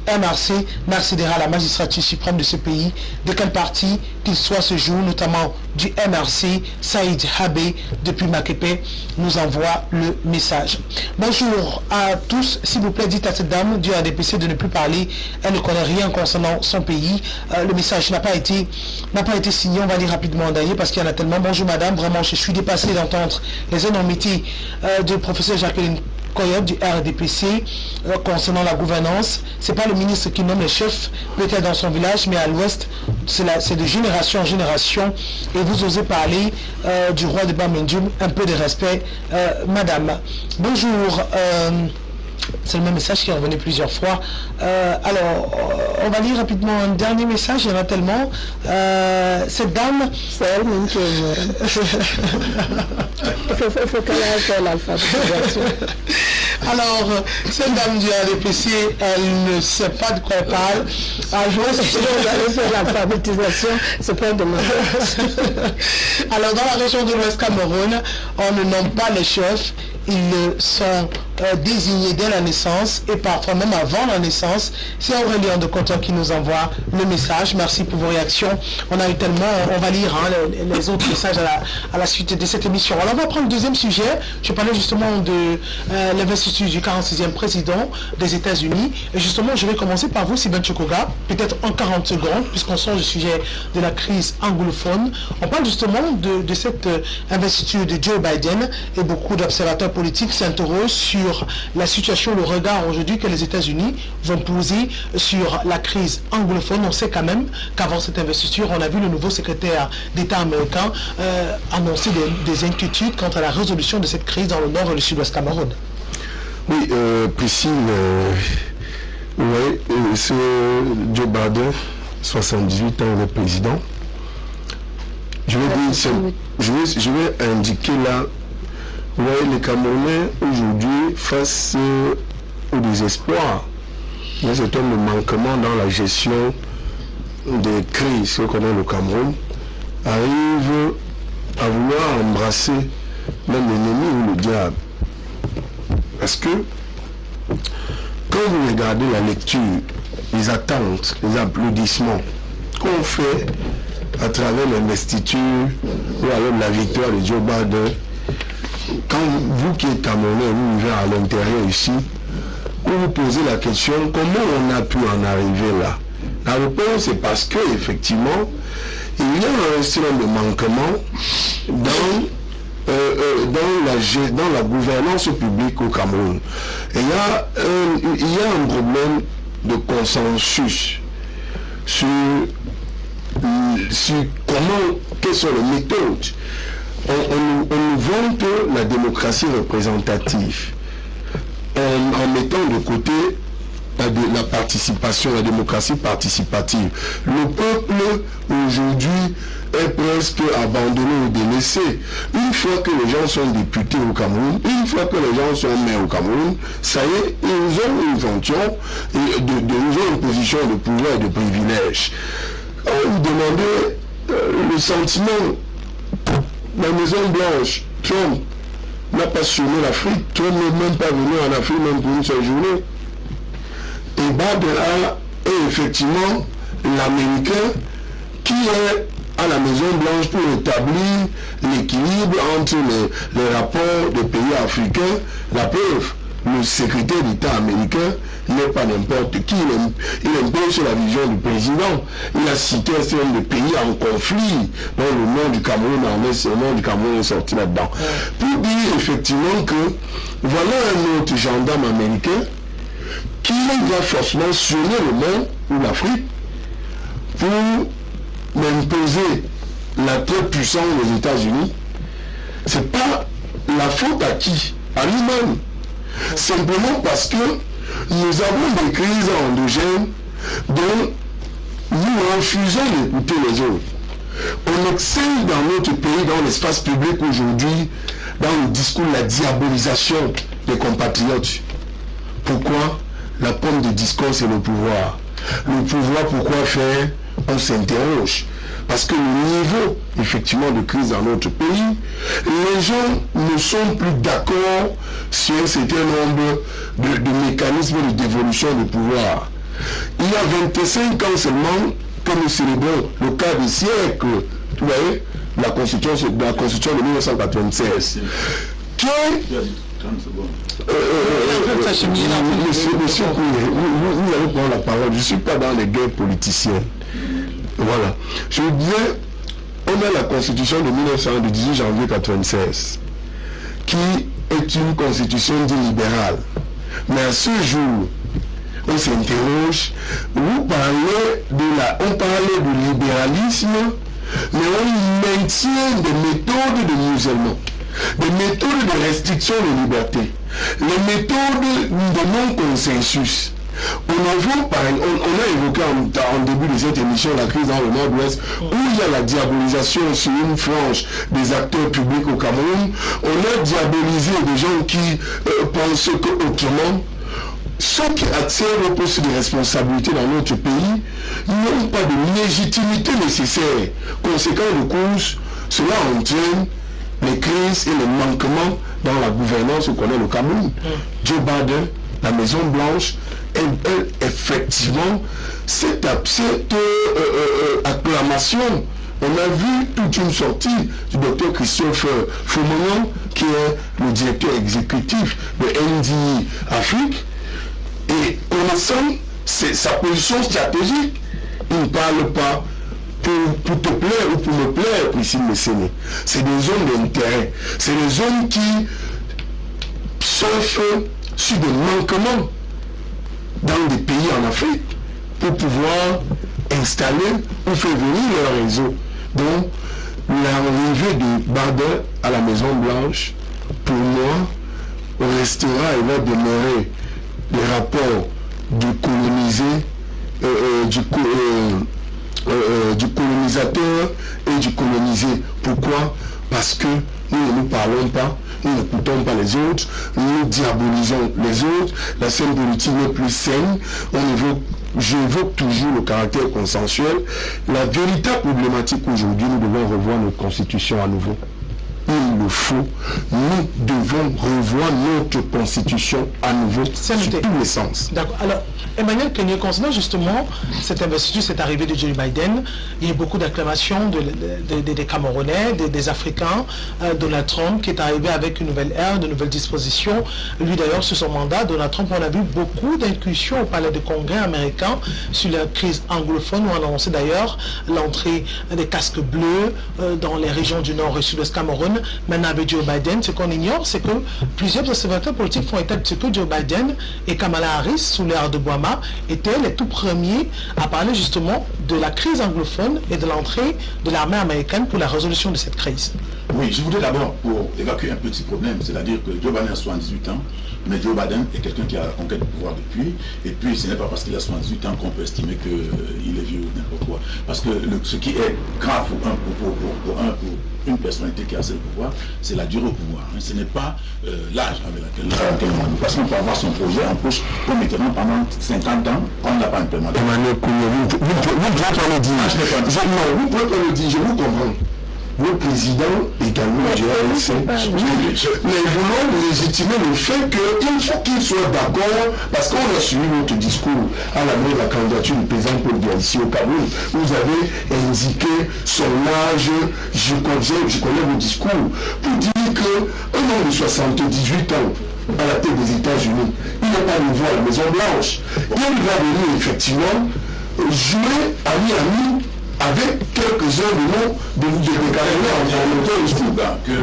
MRC n'accédera à la magistrature suprême de ce pays, de quel parti qu'il soit ce jour, notamment du MRC. Saïd Habé depuis Makepe nous envoie le message. Bonjour à tous, s'il vous plaît dites à cette dame du RDPC de ne plus parler, elle ne connaît rien concernant son pays. Le message n'a pas été signé, on va lire rapidement d'ailleurs parce qu'il y en a tellement. Bonjour madame, vraiment je suis dépassé d'entendre les énormités du professeur Jacqueline Coyote du RDPC concernant la gouvernance. C'est pas le ministre qui nomme les chefs, peut-être dans son village, mais à l'ouest, c'est de génération en génération. Et vous osez parler du roi de Bamendjoum, un peu de respect, madame. Bonjour. C'est le même message qui est revenu plusieurs fois. Alors, on va lire rapidement un dernier message, il y en a tellement. Cette dame... C'est elle-même qui est Il faut qu'elle ait fait l'alphabétisation. Alors, cette dame du RDPC, elle ne sait pas de quoi elle parle. Alors, si vous allez faire l'alphabétisation, c'est pas de ma Alors, dans la région de l'Ouest Cameroun, on ne nomme pas les chefs, ils sont désigné dès la naissance et parfois même avant la naissance. C'est Aurélien de Coton qui nous envoie le message. Merci pour vos réactions. On a eu tellement, on va lire les autres messages à la suite de cette émission. Alors on va prendre le deuxième sujet. Je parlais justement de l'investiture du 46e président des États-Unis. Et justement, je vais commencer par vous, Sylvain Tchokoga, peut-être en 40 secondes, puisqu'on sort du sujet de la crise anglophone. On parle justement de cette investiture de Joe Biden, et beaucoup d'observateurs politiques s'interrogent sur la situation, le regard aujourd'hui que les États-Unis vont poser sur la crise anglophone. On sait quand même qu'avant cette investiture, on a vu le nouveau secrétaire d'État américain annoncer des inquiétudes quant à la résolution de cette crise dans le nord et le sud-ouest Cameroun. Oui, Priscille, c'est Joe Biden, 78 ans, le président. Je vais indiquer là, les Camerounais aujourd'hui face au désespoir. Il y a un certain manquement dans la gestion des crises que connaît le Cameroun, arrive à vouloir embrasser même l'ennemi ou le diable. Parce que quand vous regardez la lecture, les attentes, les applaudissements qu'on fait à travers l'investiture ou alors la victoire de Joe Biden, quand vous qui êtes Camerounais, vous vivez à l'intérieur ici, vous vous posez la question, comment on a pu en arriver là? La réponse est parce que effectivement, il y a un certain nombre de manquements dans la gouvernance publique au Cameroun. Et il y a un problème de consensus sur quelles sont les méthodes. On nous vante la démocratie représentative en mettant de côté la participation, la démocratie participative. Le peuple aujourd'hui est presque abandonné ou délaissé. Une fois que les gens sont députés au Cameroun, une fois que les gens sont maires au Cameroun, ça y est, ils ont une fonction, ils ont une position de pouvoir et de privilège. Quand vous demandez le sentiment, la Maison Blanche, Trump n'a pas sonné l'Afrique, Trump n'est même pas venu en Afrique même pour une seule journée. Et Biden est effectivement l'Américain qui est à la Maison Blanche pour établir l'équilibre entre les rapports des pays africains. La preuve, le secrétaire d'État américain n'est pas n'importe qui, il impose la vision du président. Il a cité un certain nombre de pays en conflit, dont le nom du Cameroun est sorti là-dedans. Pour dire effectivement que voilà un autre gendarme américain qui va forcément sonner le monde ou l'Afrique pour m'imposer la très puissance des États-Unis. C'est pas la faute à qui? À lui-même. Simplement parce que nous avons des crises endogènes dont nous refusons d'écouter les autres. On excelle dans notre pays, dans l'espace public aujourd'hui, dans le discours de la diabolisation des compatriotes. Pourquoi? La pomme de discours, c'est le pouvoir. Le pouvoir, pourquoi faire? On s'interroge. Parce que le niveau, effectivement, de crise dans notre pays, les gens ne sont plus d'accord sur un certain nombre de mécanismes de dévolution du pouvoir. Il y a 25 ans seulement que nous célébrons le quart du siècle, vous voyez, la Constitution de 1996. Monsieur, vous allez prendre la parole. Je ne suis pas dans les guerres politiciennes. Voilà. Je vous disais, on a la Constitution de 18 janvier 1996, qui est une constitution dite libérale. Mais à ce jour, on s'interroge, on parlait de libéralisme, mais on maintient des méthodes de musellement, des méthodes de restriction de liberté, les méthodes de non-consensus. On a évoqué en début de cette émission la crise dans le Nord-Ouest, où il y a la diabolisation sur une frange des acteurs publics au Cameroun. On a diabolisé des gens qui pensent qu'autrement, ceux qui accèdent au poste de responsabilité dans notre pays n'ont pas de légitimité nécessaire. Conséquent de course, cela entraîne les crises et les manquements dans la gouvernance qu'on connaît le Cameroun. Joe Biden, la Maison Blanche, effectivement, cette acclamation, on a vu toute une sortie du docteur Christophe Foumoyan, qui est le directeur exécutif de NDI Afrique, et connaissant sa position stratégique, il ne parle pas pour te plaire ou pour me plaire, Priscille Messéné. C'est des zones d'intérêt, c'est des zones qui souffrent sur des manquements dans des pays en Afrique pour pouvoir installer ou faire venir leur réseau. Donc, l'arrivée de Biden à la Maison Blanche, pour moi, restera et va demeurer les rapports du colonisateur et du colonisé. Pourquoi? Parce que nous ne nous parlons pas, nous n'écoutons pas les autres, nous diabolisons les autres, la scène politique n'est plus saine, j'évoque toujours le caractère consensuel. La véritable problématique aujourd'hui, nous devons revoir notre constitution à nouveau. Il le faut, nous devons revoir notre constitution à nouveau sur tous les sens. D'accord. Alors, Emmanuel Kenyé, concernant justement cette investiture, cette arrivée de Joe Biden, il y a eu beaucoup d'acclamations des Camerounais, des Africains, Donald Trump qui est arrivé avec une nouvelle ère, de nouvelles dispositions. Lui d'ailleurs, sur son mandat, Donald Trump, on a vu beaucoup d'incursions au palais de congrès américain sur la crise anglophone, où on a annoncé d'ailleurs l'entrée des casques bleus dans les régions du nord et sud-est Cameroun. Maintenant avec Joe Biden, ce qu'on ignore, c'est que plusieurs observateurs politiques font état de ce que Joe Biden et Kamala Harris, sous l'ère de Bouama, étaient les tout premiers à parler justement de la crise anglophone et de l'entrée de l'armée américaine pour la résolution de cette crise. Oui, je voudrais d'abord, pour évacuer un petit problème, c'est-à-dire que Joe Biden a 78 ans, mais Joe Biden est quelqu'un qui a la conquête du pouvoir depuis, et puis ce n'est pas parce qu'il a 78 ans qu'on peut estimer qu'il est vieux ou n'importe quoi. Parce que ce qui est grave pour une personnalité qui a ce pouvoir, c'est la durée au pouvoir. Ce n'est pas l'âge avec laquelle on a. Parce qu'on peut avoir son projet en poche pour maintenant pendant 50 ans, on ne l'a pas implémenté. Emmanuel Kounié, vous ne pouvez pas le dire. Non, vous ne pouvez pas le dire, je vous comprends. Le président également du RNC, mais voulons légitimer le fait qu'il faut qu'il soit d'accord, parce qu'on a suivi votre discours à l'année de la candidature du président Paul Biya ici au Cameroun. Vous avez indiqué son âge, je connais vos discours, pour dire qu'un homme de 78 ans à la tête des États-Unis, il n'est pas nouveau à la Maison Blanche. Il va venir effectivement jouer à Miami avec quelques-uns de nous déclarer en auteur que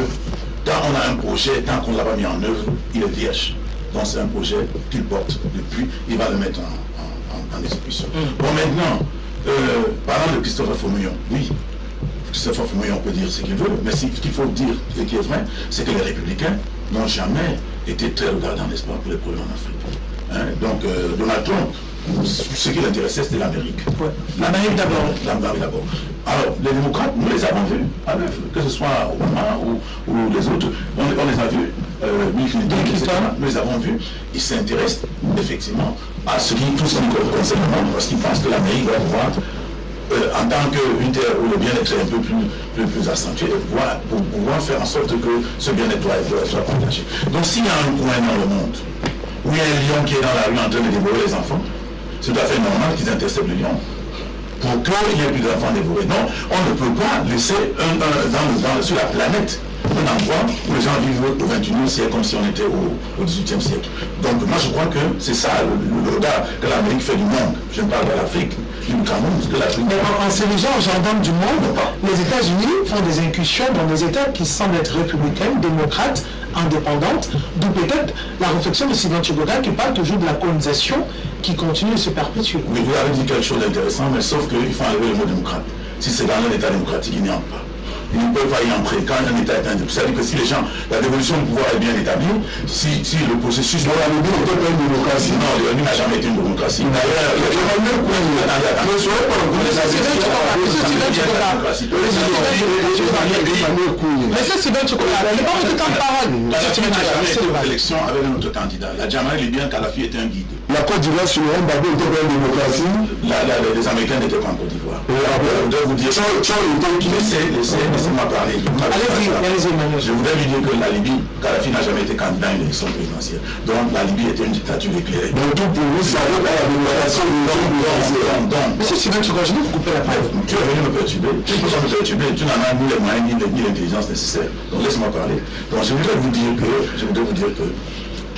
quand on a un projet, tant qu'on ne l'a pas mis en œuvre, il est vierge. Donc c'est un projet qu'il porte depuis, il va le mettre en exécution. Bon, maintenant, parlant de Christophe Foumoyan, oui, Christophe Foumoyan peut dire ce qu'il veut, mais ce qu'il faut dire, et qui est vrai, c'est que les Républicains n'ont jamais été très regardants, n'est-ce pas, pour les problèmes en Afrique. Donc, Donald Trump, ce qui l'intéressait, c'était l'Amérique. Ouais. L'Amérique d'abord. L'Amérique d'abord. Alors, les démocrates, nous les avons vus à l'œuvre, que ce soit Obama ou les autres, on les a vus, Bill Clinton, etc. Nous les avons vus, ils s'intéressent effectivement à tout ce qui concerne le monde, parce qu'ils pensent que l'Amérique va pouvoir, en tant qu'une terre où le bien-être est un peu plus accentué, pour pouvoir faire en sorte que ce bien-être soit partagé. Donc, s'il y a un coin dans le monde où il y a un lion qui est dans la rue en train de dévorer les enfants, c'est tout à fait normal qu'ils interceptent le lion. Pour qu'il n'y ait plus d'enfants dévorés. Non, on ne peut pas laisser sur la planète un endroit où les gens vivent au XXIe siècle comme si on était au XVIIIe siècle. Donc moi je crois que c'est ça le regard que l'Amérique fait du monde. Je parle de l'Afrique, du Cameroun, de l'Afrique. Mais en s'érigeant en gendarme du monde, les États-Unis font des incursions dans des États qui semblent être républicains, démocrates, indépendantes, d'où peut-être la réflexion de Sylvain Tchiboda qui parle toujours de la colonisation qui continue de se perpétuer. Oui, vous avez dit quelque chose d'intéressant, mais sauf qu'il faut enlever le mot démocrate. Si c'est dans un État démocratique, il n'y entre pas. Ils ne peuvent pas y entrer quand un État est indépendant. C'est-à-dire que si les gens, la dévolution du pouvoir est bien établie, si le processus... Non, la Libye n'était pas une démocratie. Non, la Libye n'a jamais été une démocratie. D'ailleurs, il y a ne soyez pas mais ça, c'est bien ce qu'on a. Il n'est pas tout en parole. La Jamaïque n'a jamais été aux élections avec un autre candidat. La Jamaïque libyen, Kadhafi était un guide. La Côte d'Ivoire sur le Mbabé n'était pas une démocratie. Les Américains n'étaient pas en Côte d'Ivoire. Je dois vous dire, laissez Laissez-moi parler. Allez-y, Emmanuel. Je voudrais lui dire que la Libye, Kadhafi n'a jamais été candidat à une élection présidentielle. Donc la Libye était une dictature éclairée. Donc tout pour vous, ça vaut pas la démocratie. Monsieur Sylvain, je vais couper la parole. Tu es venu me perturber. Tu peux me perturber. Tu n'en as ni les moyens ni l'intelligence nécessaire. Donc laisse-moi parler. Donc je voudrais vous dire que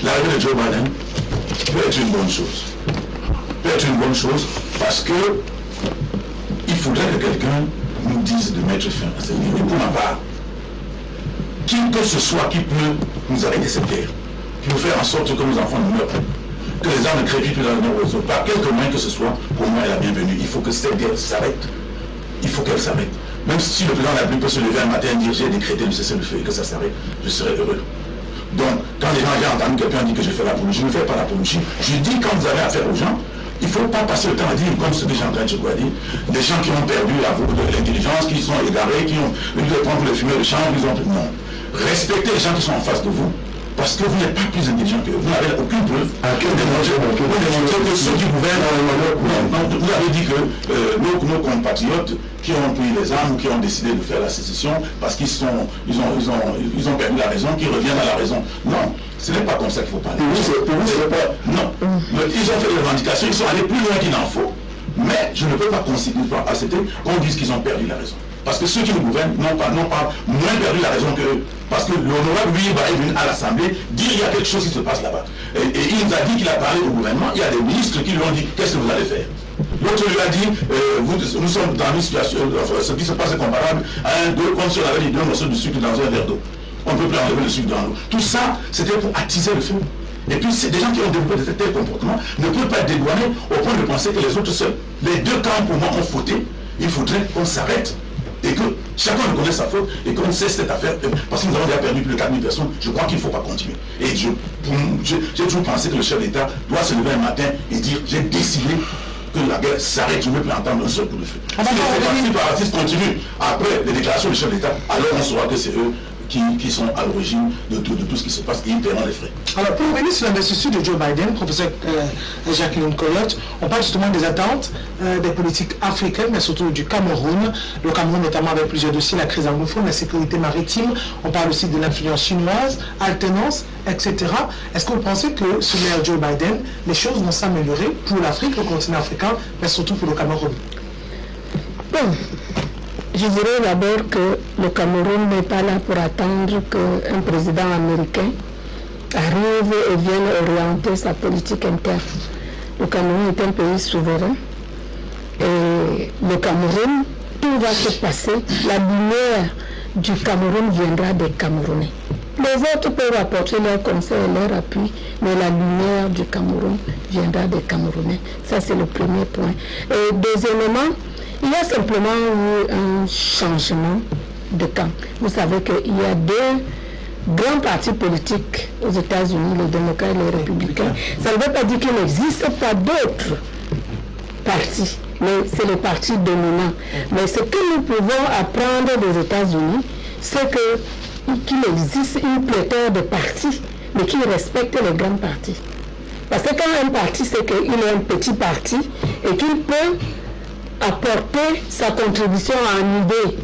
l'arrivée de Joe Biden peut être une bonne chose. Peut être une bonne chose parce que il faudrait que quelqu'un nous dise de mettre fin à cette guerre. Et pour ma part, qui que ce soit qui peut nous arrêter cette guerre, qui peut faire en sorte que nos enfants ne meurent pas, que les armes ne crépitent plus dans nos réseaux, par quelque moyen que ce soit, pour moi, elle est la bienvenue. Il faut que cette guerre s'arrête. Il faut qu'elle s'arrête. Même si le président de la République peut se lever un matin et dire j'ai décrété le cessez-le-feu et que ça s'arrête, je serai heureux. Donc, quand les gens ont entendu quelqu'un dire que je fais l'apologie, je ne fais pas l'apologie. Je dis quand vous avez affaire aux gens, il ne faut pas passer le temps à dire, comme ce que j'ai en train de dire, des gens qui ont perdu l'intelligence, qui sont égarés, qui ont eu de prendre le fumeur de chambre, ils ont... Non. Respectez les gens qui sont en face de vous, parce que vous n'êtes pas plus intelligent que vous n'avez aucune preuve. Pour démontrer que ceux qui gouvernent, vous avez dit que nos compatriotes qui ont pris les armes, qui ont décidé de faire la sécession, parce qu'ils ont perdu la raison, qui reviennent à la raison. Non, ce n'est pas comme ça qu'il faut parler. Non, ils ont fait des revendications, ils sont allés plus loin qu'il n'en faut. Mais je ne peux pas accepter qu'on dise qu'ils ont perdu la raison. Parce que ceux qui nous gouvernent n'ont pas moins perdu la raison que... Parce que l'honorable lui est venu à l'Assemblée dire qu'il y a quelque chose qui se passe là-bas. Et il nous a dit qu'il a parlé au gouvernement. Il y a des ministres qui lui ont dit qu'est-ce que vous allez faire. L'autre lui a dit nous sommes dans une situation, ce qui se passe est comparable à comme si on avait mis 2 morceaux de sucre dans un verre d'eau. On ne peut plus enlever le sucre dans l'eau. Tout ça, c'était pour attiser le feu. Et puis, des gens qui ont développé de tels comportements ne peuvent pas être dédouanés au point de penser que les autres seuls. Les deux camps, pour moi, ont fauté. Il faudrait qu'on s'arrête et que chacun reconnaisse sa faute et qu'on cesse cette affaire. Parce que nous avons déjà perdu plus de 4000 personnes. Je crois qu'il ne faut pas continuer. Et j'ai toujours pensé que le chef d'État doit se lever un matin et dire j'ai décidé que la guerre s'arrête, je ne veux plus entendre un seul coup de feu. Si les séparatistes continuent après les déclarations du chef d'État, alors on saura que c'est eux qui sont à l'origine de tout ce qui se passe et ils paieront les frais. Alors, pour revenir sur l'investiture de Joe Biden, professeur Jacqueline Coyote, on parle justement des attentes des politiques africaines, mais surtout du Cameroun. Le Cameroun, notamment avec plusieurs dossiers, la crise anglophone, la sécurité maritime. On parle aussi de l'influence chinoise, alternance, etc. Est-ce que vous pensez que sous l'ère Joe Biden, les choses vont s'améliorer pour l'Afrique, le continent africain, mais surtout pour le Cameroun? Bon. Je dirais d'abord que le Cameroun n'est pas là pour attendre qu'un président américain arrive et vienne orienter sa politique interne. Le Cameroun est un pays souverain et le Cameroun, tout va se passer. La lumière du Cameroun viendra des Camerounais. Les autres peuvent apporter leur conseil et leur appui, mais la lumière du Cameroun viendra des Camerounais. Ça, c'est le premier point. Et deuxièmement, il y a simplement eu un changement de camp. Vous savez qu'il y a 2 grands partis politiques aux États-Unis, les démocrates et les républicains. Ça ne veut pas dire qu'il n'existe pas d'autres partis, mais c'est le parti dominant. Mais ce que nous pouvons apprendre des États-Unis, c'est qu'il existe une pléthore de partis, mais qui respectent les grands partis. Parce que quand un parti, c'est qu'il est un petit parti et qu'il peut apporter sa contribution à une idée,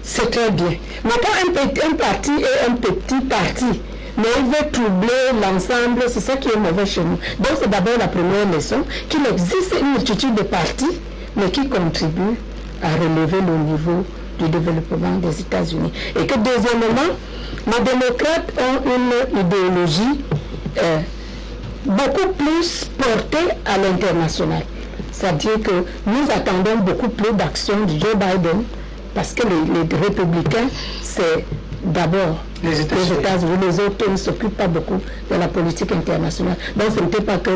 c'est très bien. Mais quand un parti est un petit parti, mais il veut troubler l'ensemble, c'est ça qui est mauvais chez nous. Donc c'est d'abord la première leçon, qu'il existe une multitude de partis, mais qui contribuent à relever le niveau du développement des États-Unis. Et que deuxièmement, les démocrates ont une idéologie beaucoup plus portée à l'international. C'est-à-dire que nous attendons beaucoup plus d'actions de Joe Biden parce que les républicains, c'est d'abord les États-Unis. Les autres ne s'occupent pas beaucoup de la politique internationale. Donc ce n'était pas que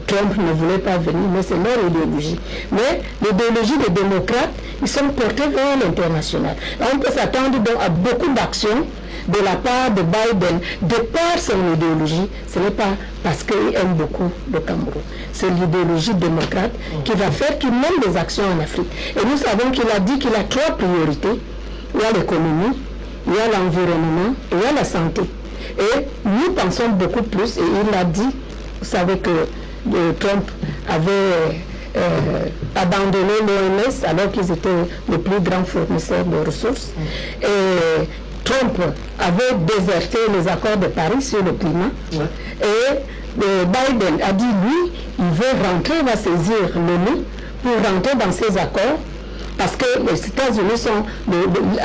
Trump ne voulait pas venir, mais c'est leur idéologie. Mais l'idéologie des démocrates, ils sont portés vers l'international. On peut s'attendre donc à beaucoup d'actions de la part de Biden, de par son idéologie. Ce n'est pas parce qu'il aime beaucoup le Cameroun. C'est l'idéologie démocrate qui va faire qu'il mène des actions en Afrique. Et nous savons qu'il a dit qu'il a 3 priorités. Il y a l'économie, il y a l'environnement et il y a la santé. Et nous pensons beaucoup plus, et il a dit, vous savez que Trump avait abandonné l'OMS alors qu'ils étaient le plus grand fournisseur de ressources. Et Trump avait déserté les accords de Paris sur le climat. Et Biden a dit, lui, il veut rentrer, il va saisir l'ONU pour rentrer dans ces accords. Parce que les États-Unis sont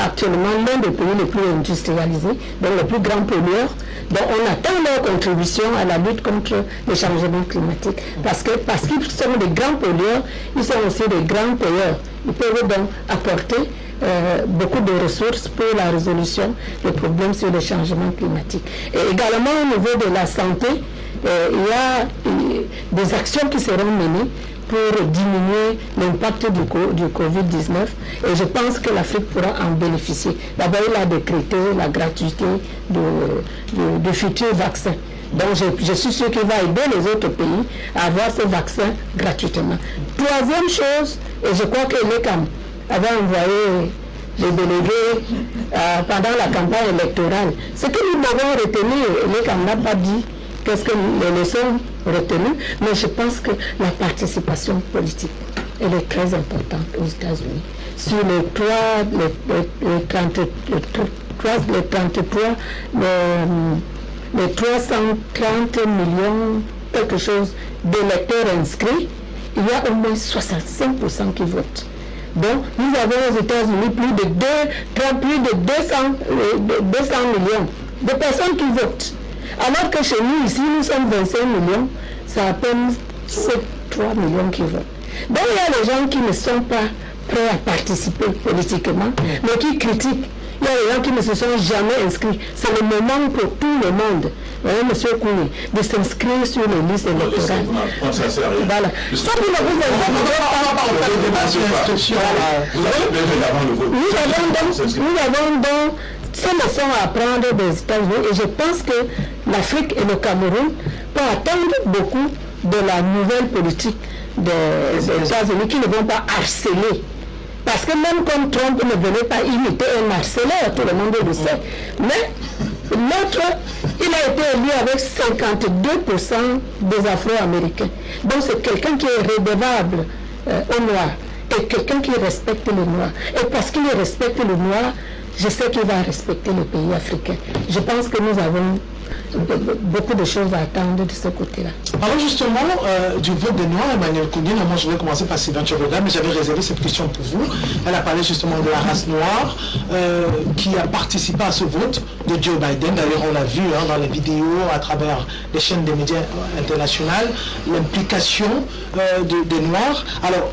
actuellement l'un des pays les plus industrialisés, donc les plus grands pollueurs. Donc on attend leur contribution à la lutte contre le changement climatique. Parce qu'ils sont des grands pollueurs, ils sont aussi des grands payeurs. Ils peuvent donc apporter beaucoup de ressources pour la résolution des problèmes sur le changement climatique. Et également au niveau de la santé, il y a des actions qui seront menées pour diminuer l'impact du Covid-19 et je pense que l'Afrique pourra en bénéficier. D'abord, il a décrété la gratuité de futurs vaccins. Donc, je suis sûr qu'il va aider les autres pays à avoir ces vaccins gratuitement. Troisième chose, et je crois que l'ECAM avait envoyé les délégués pendant la campagne électorale, ce que nous devons retenir, l'ECAM n'a pas dit qu'est-ce que les leçons retenues, mais je pense que la participation politique, elle est très importante aux États-Unis. Sur les 330 millions, quelque chose d'électeurs inscrits, il y a au moins 65% qui votent. Donc, nous avons aux États-Unis plus de 200 millions de personnes qui votent. Alors que chez nous, ici, nous sommes 25 millions, c'est à peine 3 millions qui votent. Donc il y a des gens qui ne sont pas prêts à participer politiquement, mais qui critiquent. Il y a des gens qui ne se sont jamais inscrits. C'est le moment pour tout le monde, M. Kouni, de s'inscrire sur les listes électorales. Voilà. Nous avons donc ces leçons à apprendre des États-Unis et je pense que l'Afrique et le Cameroun peuvent attendre beaucoup de la nouvelle politique des États-Unis qui ne vont pas harceler. Parce que même comme Trump ne venait pas imiter un harceleur, tout le monde le sait. Mais l'autre, il a été élu avec 52% des Afro-Américains. Donc c'est quelqu'un qui est redevable aux Noirs et quelqu'un qui respecte les Noirs. Et parce qu'il respecte les Noirs, je sais qu'il va respecter les pays africains. Je pense que nous avons beaucoup de choses à attendre de ce côté-là. Parlons justement du vote des Noirs, Emmanuel Kouni. Moi, je vais commencer par Sylvain Tchèvregal, mais j'avais réservé cette question pour vous. Elle a parlé justement de la race noire qui a participé à ce vote de Joe Biden. D'ailleurs, on l'a vu dans les vidéos, à travers les chaînes des médias internationales, l'implication des Noirs. Alors,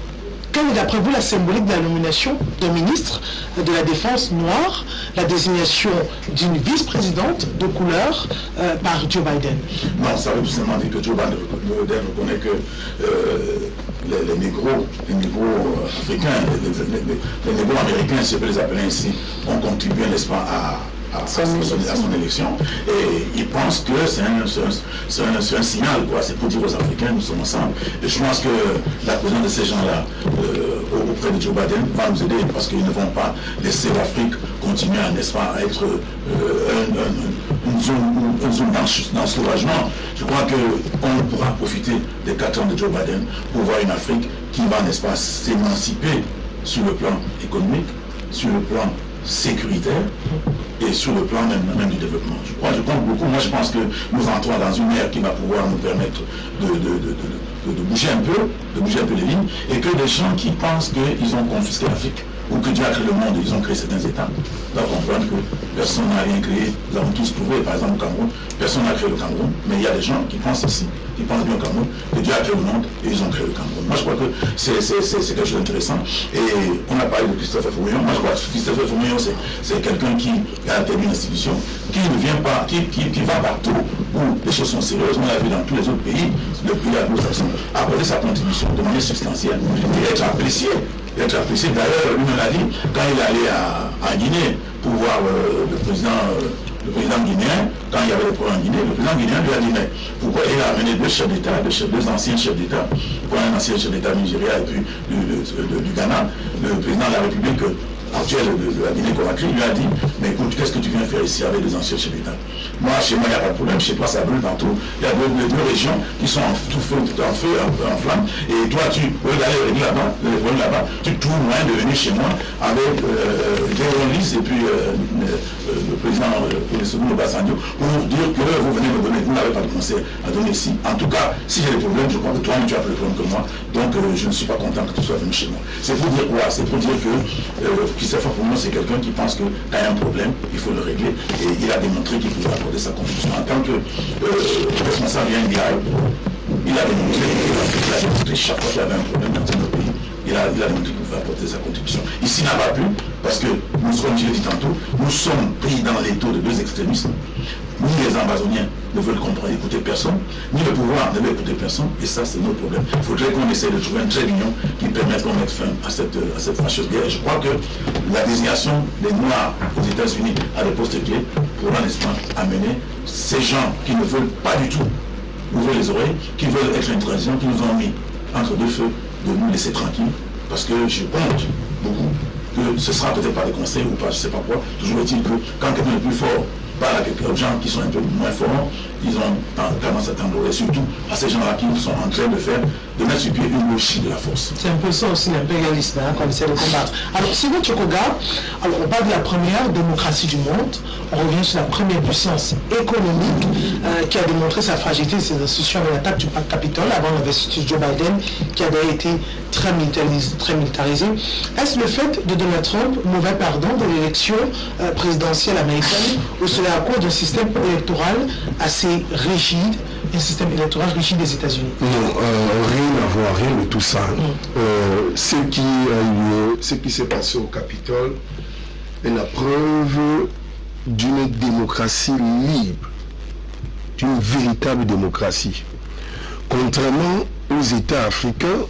quelle est d'après vous la symbolique de la nomination d'un ministre de la Défense noire, la désignation d'une vice-présidente de couleur par Joe Biden? Non, ça veut tout simplement dire que Joe Biden reconnaît que les négros africains, les négros américains, si je peux les appeler ainsi, ont contribué, n'est-ce pas, à son élection. Et il pense que c'est un signal, quoi. C'est pour dire aux Africains, nous sommes ensemble. Et je pense que la présence de ces gens-là auprès de Joe Biden va nous aider parce qu'ils ne vont pas laisser l'Afrique continuer, n'est-ce pas, à être une zone d'ensauvagement. Je crois qu'on pourra profiter des 4 ans de Joe Biden pour voir une Afrique qui va, n'est-ce pas, s'émanciper sur le plan économique, sur le plan sécuritaire et sur le plan même du développement. Je compte beaucoup. Moi, je pense que nous rentrons dans une ère qui va pouvoir nous permettre de bouger un peu les lignes, et que des gens qui pensent qu'ils ont confisqué l'Afrique ou que Dieu a créé le monde et ils ont créé certains États doivent comprendre que personne n'a rien créé. Nous avons tous prouvé, par exemple au Cameroun, personne n'a créé le Cameroun, mais il y a des gens qui pensent ici, qui pensent bien au Cameroun, que Dieu a créé le monde et ils ont créé le Cameroun. Moi, je crois que c'est quelque chose d'intéressant. Et on a parlé de Christophe Fourmillon. Moi, je crois que Christophe Fourmillon, c'est quelqu'un qui a établi une institution, qui ne vient pas, qui va partout où les choses sont sérieuses. On l'a vu dans tous les autres pays, le pays anglo-saxon, apporter sa contribution de manière substantielle et être apprécié. D'ailleurs, lui-même l'a dit, quand il est allé en Guinée pour voir le président guinéen, quand il y avait des problèmes en Guinée, le président guinéen lui a dit, mais pourquoi il a amené deux chefs d'État, deux anciens chefs d'État, pour un ancien chef d'État Nigeria et puis du Ghana, le président de la République actuelle de la Guinée-Conakry lui a dit, mais écoute, qu'est-ce que tu viens faire ici avec les anciens chefs d'État? Moi, chez moi, il n'y a pas de problème. Chez toi, ça brûle partout. Il y a deux régions qui sont en feu, en flamme. Et toi, tu veux aller régler là-bas, les problèmes là-bas. Tu trouves moyen de venir chez moi avec Théoron Lys et puis le président Olusegun Obasanjo pour dire que vous venez me donner, vous n'avez pas de conseil à donner ici. En tout cas, si j'ai des problèmes, je crois que toi, tu as plus de problèmes que moi. Donc, je ne suis pas content que tu sois venu chez moi. C'est pour dire quoi? C'est pour dire que Christophe Apoumon, c'est quelqu'un qui pense que tu as un problème, il faut le régler. Et il a démontré qu'il pouvait apporter sa contribution. En tant que responsable INDI, il a démontré chaque fois qu'il y avait un problème dans notre pays. Il a démontré qu'il pouvait apporter sa contribution. Ici, il n'a pas pu, parce que nous, comme je l'ai dit tantôt, nous sommes pris dans les taux de deux extrémistes. Ni les Amazoniens ne veulent comprendre, écouter personne, ni le pouvoir ne veut écouter personne, et ça, c'est notre problème. Il faudrait qu'on essaie de trouver un trait d'union qui permette qu'on mette fin à cette fâcheuse guerre. Et je crois que la désignation des Noirs aux États-Unis à des postes clés pourra, n'est-ce pas, amener ces gens qui ne veulent pas du tout ouvrir les oreilles, qui veulent être intransigeants, qui nous ont mis entre deux feux, de nous laisser tranquilles, parce que je compte beaucoup que ce sera peut-être pas des conseils ou pas, je ne sais pas quoi. Toujours est-il que quand quelqu'un est plus fort parle à quelques gens qui sont un peu moins forts, ils ont tendance à t'envoyer, surtout à ces gens-là qui sont en train de mettre sur pied une logique de la force. C'est un peu ça aussi l'impérialisme qu'on essaie de combattre. Alors, si tu regardes, alors on parle de la première démocratie du monde, on revient sur la première puissance économique qui a démontré sa fragilité de ses institutions avec l'attaque du Capitole avant l'investiture de Joe Biden qui avait été très militarisé. Est-ce le fait de Donald Trump, mauvais pardon, de l'élection présidentielle américaine, ou cela à cause d'un système électoral assez rigide, un système électoral rigide des États-Unis? Non, rien à voir, rien de tout ça. Ce qui s'est passé au Capitole est la preuve d'une démocratie libre, d'une véritable démocratie. Contrairement aux États africains,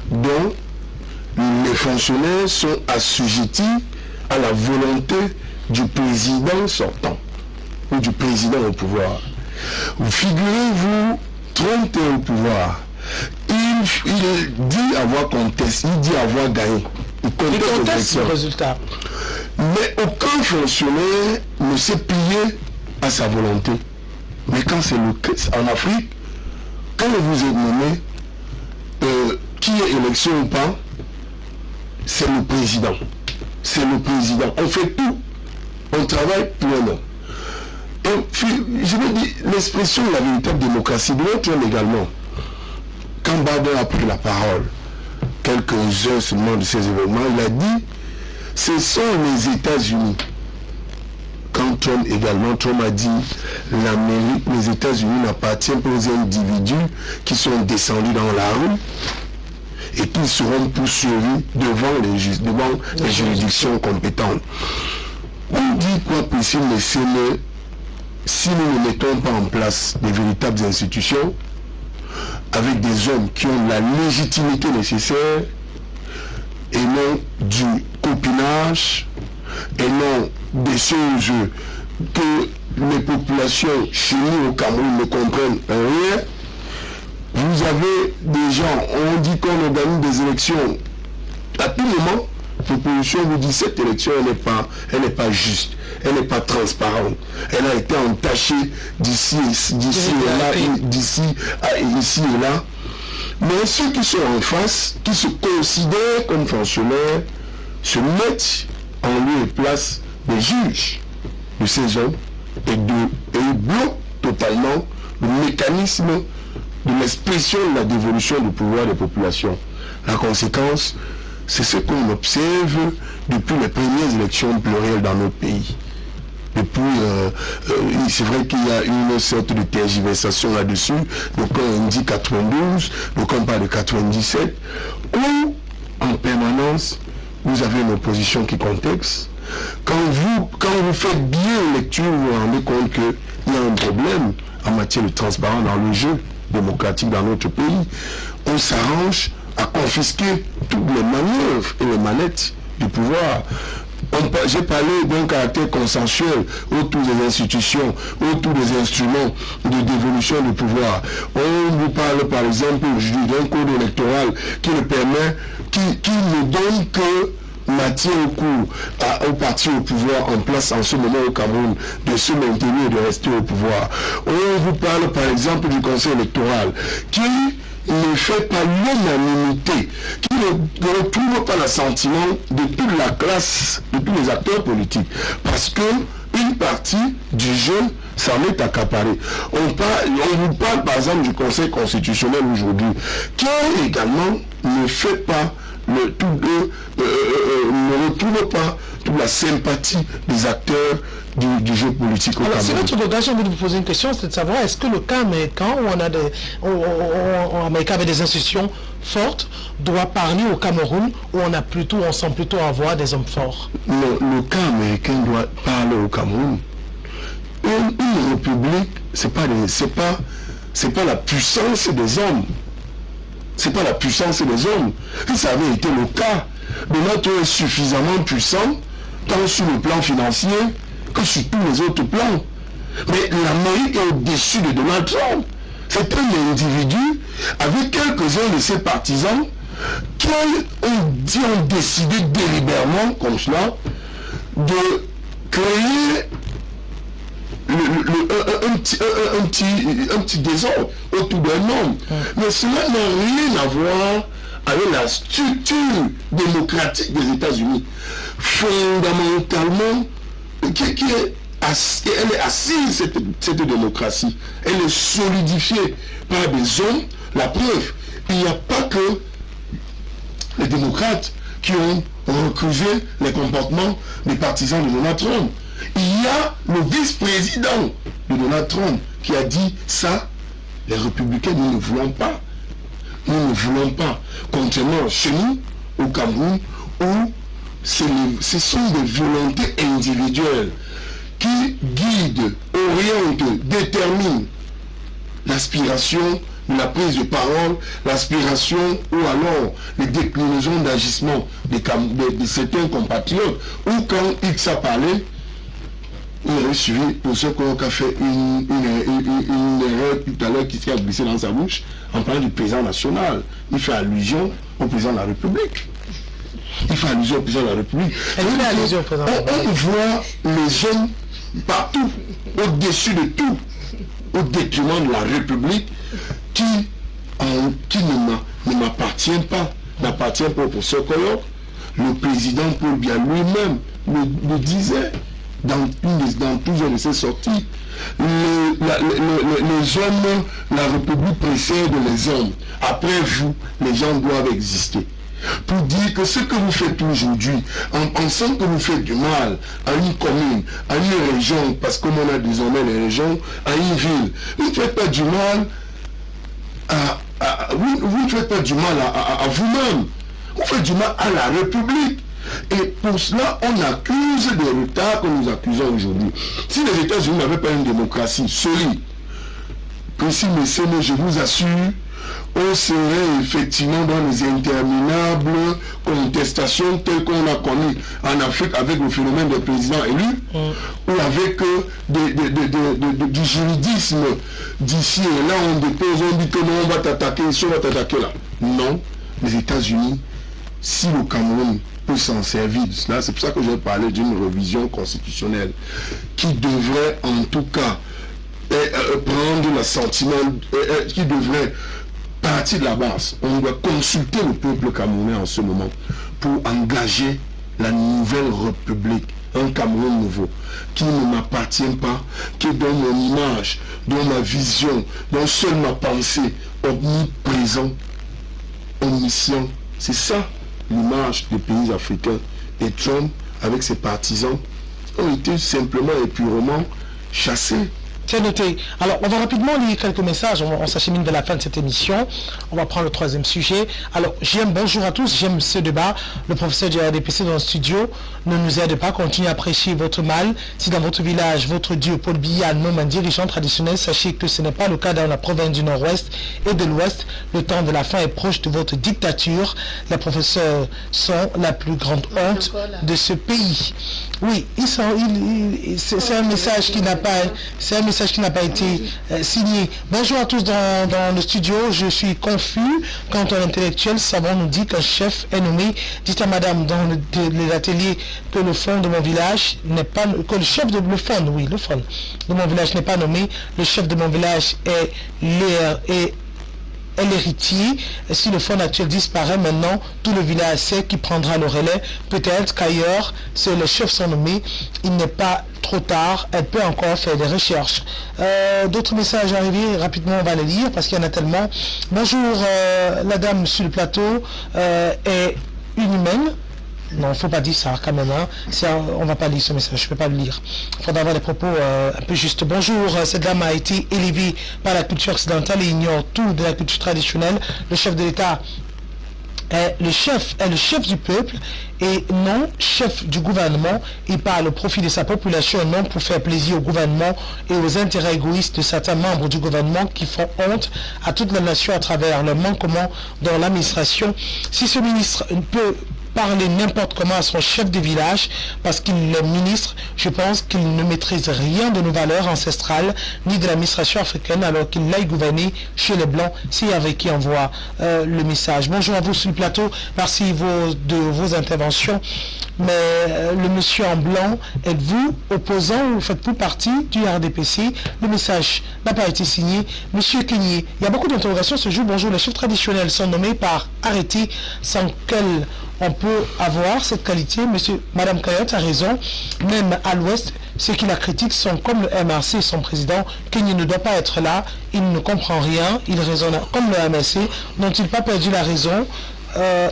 dont les fonctionnaires sont assujettis à la volonté du président sortant ou du président au pouvoir. Figurez-vous, Trump est au pouvoir. Il dit avoir contesté, il dit avoir gagné. Il conteste le résultat. Mais aucun fonctionnaire ne s'est plié à sa volonté. Mais quand c'est le cas en Afrique, quand vous êtes nommé, qui est élection ou pas, c'est le président. C'est le président. On fait tout. On travaille pour un an. Et puis, je veux dire, l'expression de la véritable démocratie, Donald Trump également, quand Biden a pris la parole, quelques heures seulement de ces événements, il a dit, ce sont les États-Unis. Quand Trump a dit, l'Amérique, les États-Unis n'appartiennent pas aux individus qui sont descendus dans la rue et qui seront poursuivis devant les juridictions compétentes. On dit quoi possible, mais si nous ne mettons pas en place des véritables institutions, avec des hommes qui ont la légitimité nécessaire, et non du copinage, et non des choses que les populations chez nous au Cameroun ne comprennent rien. Vous avez des gens, on dit qu'on organise des élections. À tout moment, l'opposition vous dit cette élection, elle n'est pas juste, elle n'est pas transparente. Elle a été entachée d'ici et là. Mais ceux qui sont en face, qui se considèrent comme fonctionnaires, se mettent en lieu et place des juges de ces hommes et ils bloquent totalement le mécanisme de l'expression de la dévolution du pouvoir des populations. La conséquence, c'est ce qu'on observe depuis les premières élections plurielles dans notre pays. Depuis, c'est vrai qu'il y a une sorte de tergiversation là-dessus, donc on dit 92, donc on parle de 97, où en permanence, vous avez une opposition qui contexte. Quand vous faites bien lecture, vous vous rendez compte qu'il y a un problème en matière de transparence dans le jeu démocratique dans notre pays. On s'arrange à confisquer toutes les manœuvres et les manettes du pouvoir. J'ai parlé d'un caractère consensuel autour des institutions, autour des instruments de dévolution du pouvoir. On vous parle par exemple aujourd'hui d'un code électoral qui ne donne que maintient au parti au pouvoir en place en ce moment au Cameroun de se maintenir et de rester au pouvoir. On vous parle par exemple du Conseil électoral qui ne fait pas l'unanimité, qui ne retrouve pas l'assentiment de toute la classe, de tous les acteurs politiques. Parce que une partie du jeu s'en est accaparée. On vous parle par exemple du Conseil constitutionnel aujourd'hui, qui également ne fait pas ne retrouve pas toute la sympathie des acteurs du jeu politique au Cameroun. C'est notre regard, j'ai envie de vous poser une question, c'est de savoir, est-ce que le cas américain, où Américain avec des institutions fortes, doit parler au Cameroun, où on semble plutôt avoir des hommes forts? Le cas américain doit parler au Cameroun. Une république, c'est pas la puissance des hommes. C'est pas la puissance des hommes. Si ça avait été le cas, Donald Trump est suffisamment puissant, tant sur le plan financier que sur tous les autres plans. Mais l'Amérique est au-dessus de Donald Trump. C'est un individu avec quelques-uns de ses partisans qui ont décidé délibérément, comme cela, de créer un petit désordre autour d'un homme. Mais cela n'a rien à voir avec la structure démocratique des États-Unis. Fondamentalement, elle est assise, cette démocratie. Elle est solidifiée par des hommes. La preuve, il n'y a pas que les démocrates qui ont recusé les comportements des partisans de Donald Trump. Il y a le vice-président de Donald Trump qui a dit ça, les républicains, nous ne voulons pas. Nous ne voulons pas. Contrairement chez nous, au Cameroun, où ce sont des volontés individuelles qui guident, orientent, déterminent l'aspiration de la prise de parole, l'aspiration ou alors les déclinaisons d'agissement de certains compatriotes, ou quand X a parlé, il avait suivi pour ceux qui ont fait une erreur tout à l'heure qui s'est glissée dans sa bouche en parlant du président national. Il fait allusion au président de la République. Il fait allusion au président de la République. On voit les hommes partout, au-dessus de tout, au détriment de la République qui ne m'appartient pas, n'appartient pas au professeur Koyok. Le président Paul Biya lui-même le disait dans plusieurs de ses sorties. Les hommes, la République précède les hommes. Après vous, les gens doivent exister. Pour dire que ce que vous faites aujourd'hui, en pensant que vous faites du mal à une commune, à une région, parce que on a désormais les régions, à une ville, vous ne faites pas du mal vous ne faites pas du mal à vous-même. Vous faites du mal à la République. Et pour cela, on accuse des retards que nous accusons aujourd'hui. Si les États-Unis n'avaient pas une démocratie solide, précis, messieurs, je vous assure, on serait effectivement dans les interminables contestations telles qu'on a connues en Afrique avec le phénomène des présidents élus, ou avec du juridisme d'ici et là, on dépose, on dit que non, on va t'attaquer ici, on va t'attaquer là. Non, les États-Unis, si le Cameroun peut s'en servir de cela, c'est pour ça que j'ai parlé d'une révision constitutionnelle qui devrait en tout cas prendre l'assentiment, qui devrait partir de la base. On doit consulter le peuple camerounais en ce moment pour engager la nouvelle république, un Cameroun nouveau, qui ne m'appartient pas, qui est dans mon image, dans ma vision, dans seule ma pensée, omniprésent, omniscient. C'est ça l'image des pays africains. Et Trump, avec ses partisans, ont été simplement et purement chassés. C'est noté. Alors, on va rapidement lire quelques messages. On s'achemine vers la fin de cette émission. On va prendre le troisième sujet. Alors, bonjour à tous. J'aime ce débat. Le professeur du RDPC dans le studio ne nous aide pas. Continuez à prêcher votre mal. Si dans votre village, votre Dieu, Paul Biya, nomme un dirigeant traditionnel, sachez que ce n'est pas le cas dans la province du Nord-Ouest et de l'Ouest. Le temps de la fin est proche de votre dictature. Les professeurs sont la plus grande honte de ce pays. Oui, c'est un message qui n'a pas... C'est un message message qui n'a pas été signé. Bonjour à tous dans le studio. Je suis confus quand un intellectuel savant nous dit qu'un chef est nommé. Dites à madame dans les ateliers que le fond de mon village n'est pas... que le chef de... le fond de mon village n'est pas nommé. Le chef de mon village est l'héritier. Si le fonds actuel disparaît maintenant, tout le village sait qui prendra le relais. Peut-être qu'ailleurs, si les chefs sont nommés, il n'est pas trop tard, elle peut encore faire des recherches. D'autres messages arrivés, rapidement on va les lire parce qu'il y en a tellement. Bonjour, la dame sur le plateau est une humaine. Non, il ne faut pas dire ça quand même. Hein. On ne va pas lire ce message, je ne peux pas le lire. Il faudra avoir des propos un peu justes. Bonjour, cette dame a été élevée par la culture occidentale et ignore tout de la culture traditionnelle. Le chef de l'État est le chef du peuple et non chef du gouvernement. Il parle au profit de sa population, non pour faire plaisir au gouvernement et aux intérêts égoïstes de certains membres du gouvernement qui font honte à toute la nation à travers le manquement dans l'administration. Si ce ministre peut parler n'importe comment à son chef de village parce qu'il est ministre, je pense qu'il ne maîtrise rien de nos valeurs ancestrales ni de l'administration africaine alors qu'il aille gouverner chez les Blancs. C'est avec qui envoie le message. Bonjour à vous sur le plateau, merci de vos interventions. Mais le monsieur en blanc, êtes-vous opposant ou faites-vous partie du RDPC? Le message n'a pas été signé. Monsieur Kenyé, il y a beaucoup d'interrogations ce jour. Bonjour, les chefs traditionnels sont nommés par arrêté sans quel on peut avoir cette qualité. Madame Kayot a raison. Même à l'ouest, ceux qui la critiquent sont comme le MRC, son président. Kenyé ne doit pas être là. Il ne comprend rien. Il raisonne comme le MRC. N'ont-ils pas perdu la raison?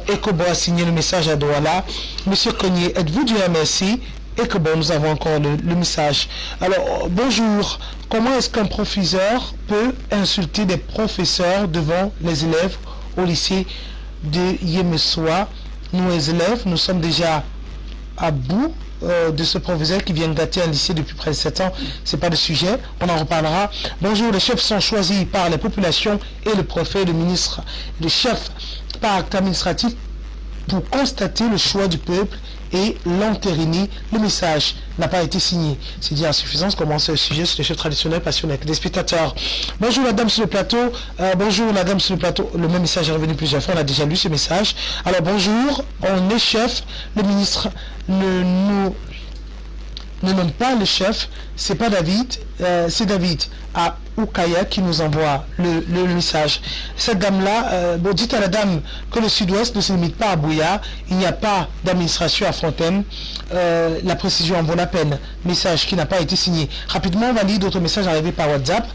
Ekobo a signé le message à Douala. Monsieur Cognier, êtes-vous du MSC? Ekobo, nous avons encore le message. Alors, bonjour. Comment est-ce qu'un professeur peut insulter des professeurs devant les élèves au lycée de Yemesoa? Nous, les élèves, nous sommes déjà à bout de ce professeur qui vient gâter un lycée depuis près de 7 ans. C'est pas le sujet, on en reparlera. Bonjour, les chefs sont choisis par les populations et le préfet, le ministre, le chef par acte administratif pour constater le choix du peuple et l'entériner. Le message n'a pas été signé. C'est dire à suffisance comment ce sujet sur les chefs traditionnels passionnés des spectateurs. Bonjour la dame sur le plateau. Bonjour la dame sur le plateau. Le même message est revenu plusieurs fois. On a déjà lu ce message. Alors bonjour, on est chef. Le ministre ne nomme pas le chef. C'est pas David. C'est David à Oukaya qui nous envoie le message. Cette dame-là, dites à la dame que le sud-ouest ne se limite pas à Bouya, il n'y a pas d'administration à Fontaine, la précision en vaut la peine. Message qui n'a pas été signé. Rapidement, on va lire d'autres messages arrivés par WhatsApp,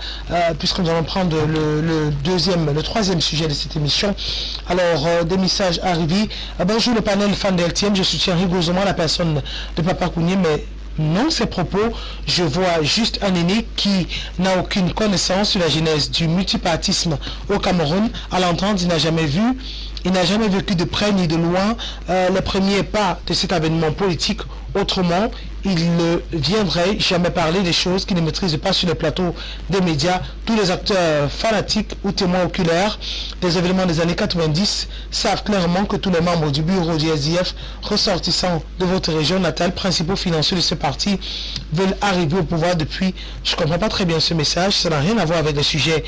puisque nous allons prendre le troisième sujet de cette émission. Alors, des messages arrivés. Bonjour le panel fan d'LTM, je soutiens rigoureusement la personne de Papa Kounié, mais non, ces propos, je vois juste un aîné qui n'a aucune connaissance sur la genèse du multipartisme au Cameroun. À l'entendre, il n'a jamais vécu de près ni de loin les premiers pas de cet avènement politique. Autrement, il ne viendrait jamais parler des choses qu'il ne maîtrise pas sur les plateaux des médias. Tous les acteurs fanatiques ou témoins oculaires des événements des années 90 savent clairement que tous les membres du bureau du SDF ressortissants de votre région natale, principaux financiers de ce parti, veulent arriver au pouvoir depuis... Je ne comprends pas très bien ce message, ça n'a rien à voir avec le sujet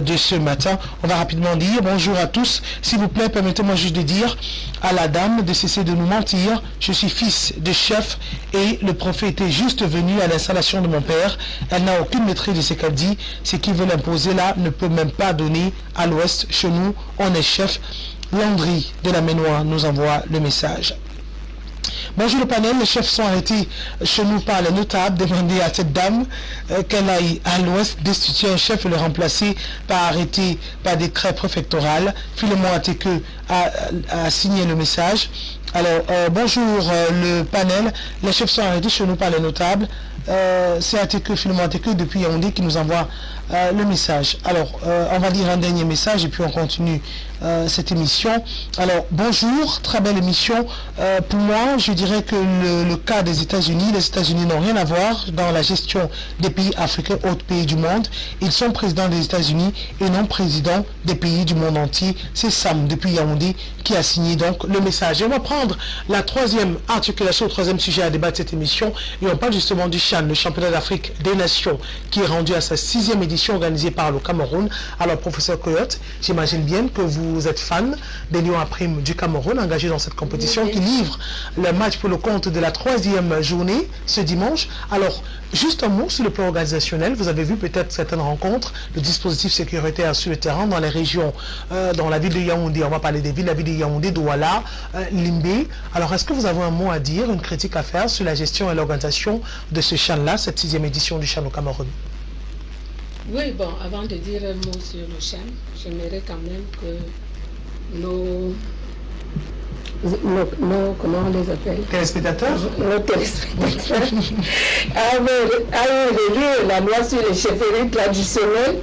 de ce matin. On va rapidement dire bonjour à tous. S'il vous plaît, permettez-moi juste de dire à la dame de cesser de nous mentir. Je suis fils de chef et le prophète est juste venu à l'installation de mon père. Elle n'a aucune maîtrise de ce qu'elle dit. Ce qu'ils veulent imposer là ne peut même pas donner à l'ouest. Chez nous, on est chef. Landry de la Ménois nous envoie le message. Bonjour le panel, les chefs sont arrêtés chez nous par les notables. Demandez à cette dame qu'elle aille à l'ouest destituer un chef et le remplacer par arrêté par décret préfectoral. Philemon Ateke a signé le message. Alors, bonjour le panel, les chefs sont arrêtés chez nous par les notables. C'est Ateke, Philemon Ateke depuis Yaoundé qui nous envoie le message. Alors, on va lire un dernier message et puis on continue cette émission. Alors, bonjour, très belle émission. Pour moi, je dirais que le cas des États-Unis, les États-Unis n'ont rien à voir dans la gestion des pays africains, autres pays du monde. Ils sont présidents des États-Unis et non présidents des pays du monde entier. C'est Sam depuis Yaoundé qui a signé donc le message. Et on va prendre la troisième articulation, le troisième sujet à débattre de cette émission et on parle justement du chef CHAN, le championnat d'Afrique des Nations, qui est rendu à sa 6e édition organisée par le Cameroun. Alors, professeur Coyote, j'imagine bien que vous êtes fan des Lions à Prime du Cameroun, engagés dans cette compétition, qui livre le match pour le compte de la 3e journée ce dimanche. Alors, juste un mot sur le plan organisationnel. Vous avez vu peut-être certaines rencontres, le dispositif sécuritaire sur le terrain dans les régions, dans la ville de Yaoundé, on va parler des villes, la ville de Yaoundé, Douala, Limbé. Alors, est-ce que vous avez un mot à dire, une critique à faire sur la gestion et l'organisation de ce CHAN-là, cette 6e édition du CHAN au Cameroun? Oui, bon, avant de dire un mot sur le CHAN, j'aimerais quand même que nos comment on les appelle? Téléspectateurs? Nos téléspectateurs avaient relu la loi sur les chefferies traditionnelles.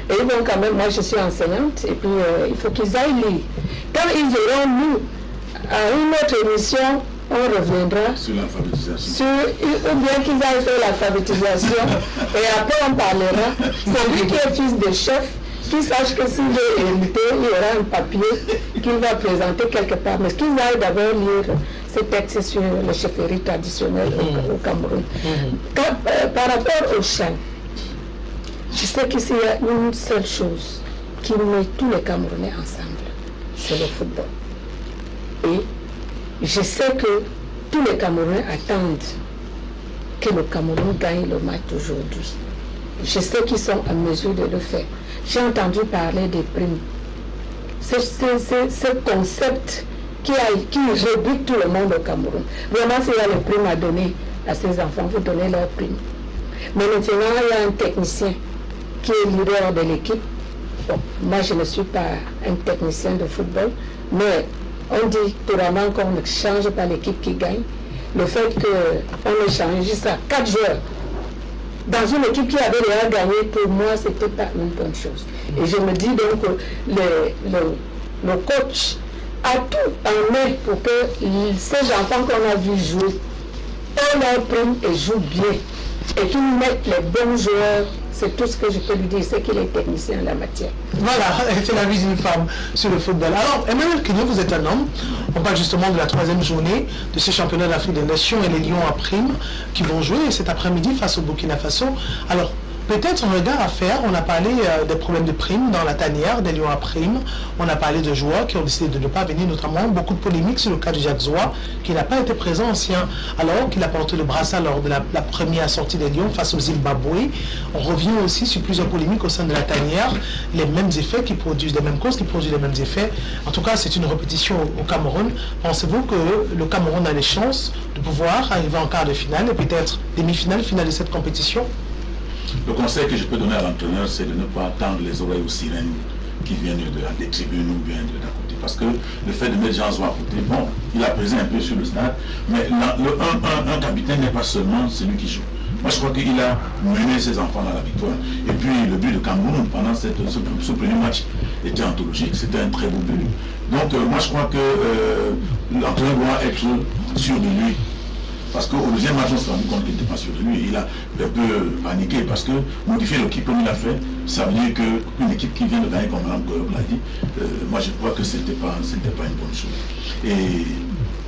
Et ils vont quand même, moi je suis enseignante, et puis il faut qu'ils aillent lire. Quand ils auront lu à une autre émission, on reviendra sur l'alphabétisation. Ou bien qu'ils aillent faire l'alphabétisation. Et après on parlera. C'est lui qui est fils de chef, qui sache que s'il veut éviter, il y aura un papier qu'il va présenter quelque part. Mais qu'ils aillent d'abord lire ces textes sur les chefferies traditionnelles au Cameroun. Par rapport au CHAN, je sais qu'ici il y a une seule chose qui met tous les Camerounais ensemble, c'est le football. Et je sais que tous les Camerounais attendent que le Cameroun gagne le match d'aujourd'hui. Je sais qu'ils sont en mesure de le faire. J'ai entendu parler des primes. C'est ce concept qui rebute tout le monde au Cameroun. Vraiment, s'il y a les primes à donner à ces enfants, vous donnez leurs primes. Mais maintenant, il y a un technicien qui est leader de l'équipe. Bon, moi, je ne suis pas un technicien de football, mais on dit couramment qu'on ne change pas l'équipe qui gagne. Le fait qu'on ne change juste à 4 joueurs dans une équipe qui avait déjà gagné, pour moi, ce n'était pas une bonne chose. Et je me dis donc que le coach a tout en main pour que ces enfants qu'on a vu jouer aient leur prime et jouent bien. Et qu'ils mettent les bons joueurs. C'est tout ce que je peux lui dire, c'est qu'il est technicien en la matière. Voilà, c'est la vie d'une femme sur le football. Alors, Emmanuel Kenyo, vous êtes un homme. On parle justement de la 3e journée de ce championnat d'Afrique des Nations et les Lions à Prime qui vont jouer cet après-midi face au Burkina Faso. Alors, peut-être un regard à faire. On a parlé des problèmes de primes dans la tanière des Lions à Prime. On a parlé de joueurs qui ont décidé de ne pas venir, notamment beaucoup de polémiques sur le cas de Jacques Zoua, qui n'a pas été présent ancien, alors qu'il a porté le brassard lors de la première sortie des Lions face au Zimbabwe. On revient aussi sur plusieurs polémiques au sein de la tanière, les mêmes effets qui produisent les mêmes causes, qui produisent les mêmes effets. En tout cas, c'est une répétition au Cameroun. Pensez-vous que le Cameroun a les chances de pouvoir arriver en quart de finale et peut-être demi-finale, finale de cette compétition? Le conseil que je peux donner à l'entraîneur, c'est de ne pas tendre les oreilles aux sirènes qui viennent des tribunes ou bien d'à côté. Parce que le fait de mettre Jean Zoua à côté, bon, il a pesé un peu sur le stade, mais un capitaine n'est pas seulement celui qui joue. Moi, je crois qu'il a mené ses enfants à la victoire. Et puis, le but de Cameroun pendant ce premier match était anthologique. C'était un très beau but. Donc, moi, je crois que l'entraîneur doit être sûr de lui. Parce qu'au deuxième match, on s'est rendu compte qu'il n'était pas sûr de lui. Il a un peu paniqué parce que modifier l'équipe comme il a fait, ça veut dire qu'une équipe qui vient de gagner, comme Mme Goyob l'a dit, moi je crois que ce n'était pas une bonne chose. Et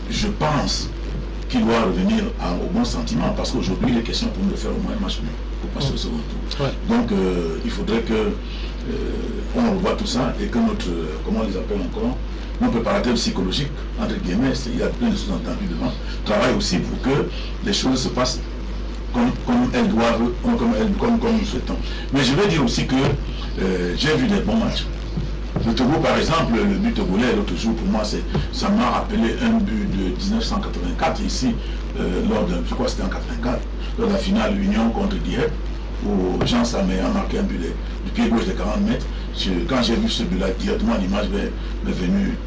je pense qu'il doit revenir au bon sentiment parce qu'aujourd'hui, il est question pour nous de faire au moins un match pour passer au second tour. Ouais. Donc il faudrait qu'on revoie tout ça et que notre, comment on les appelle encore, notre préparateur psychologique, entre guillemets, il y a plein de sous-entendus devant, travaille aussi pour que les choses se passent comme elles doivent, comme nous souhaitons. Mais je vais dire aussi que j'ai vu des bons matchs. Le Togo, par exemple, le but togolais l'autre jour, pour moi, ça m'a rappelé un but de 1984 ici, je crois que c'était en 84, lors de la finale Union contre Dieppe, où Jean Samé a marqué un but du pied gauche de 40 mètres. Quand j'ai vu ce but-là, directement l'image m'est venue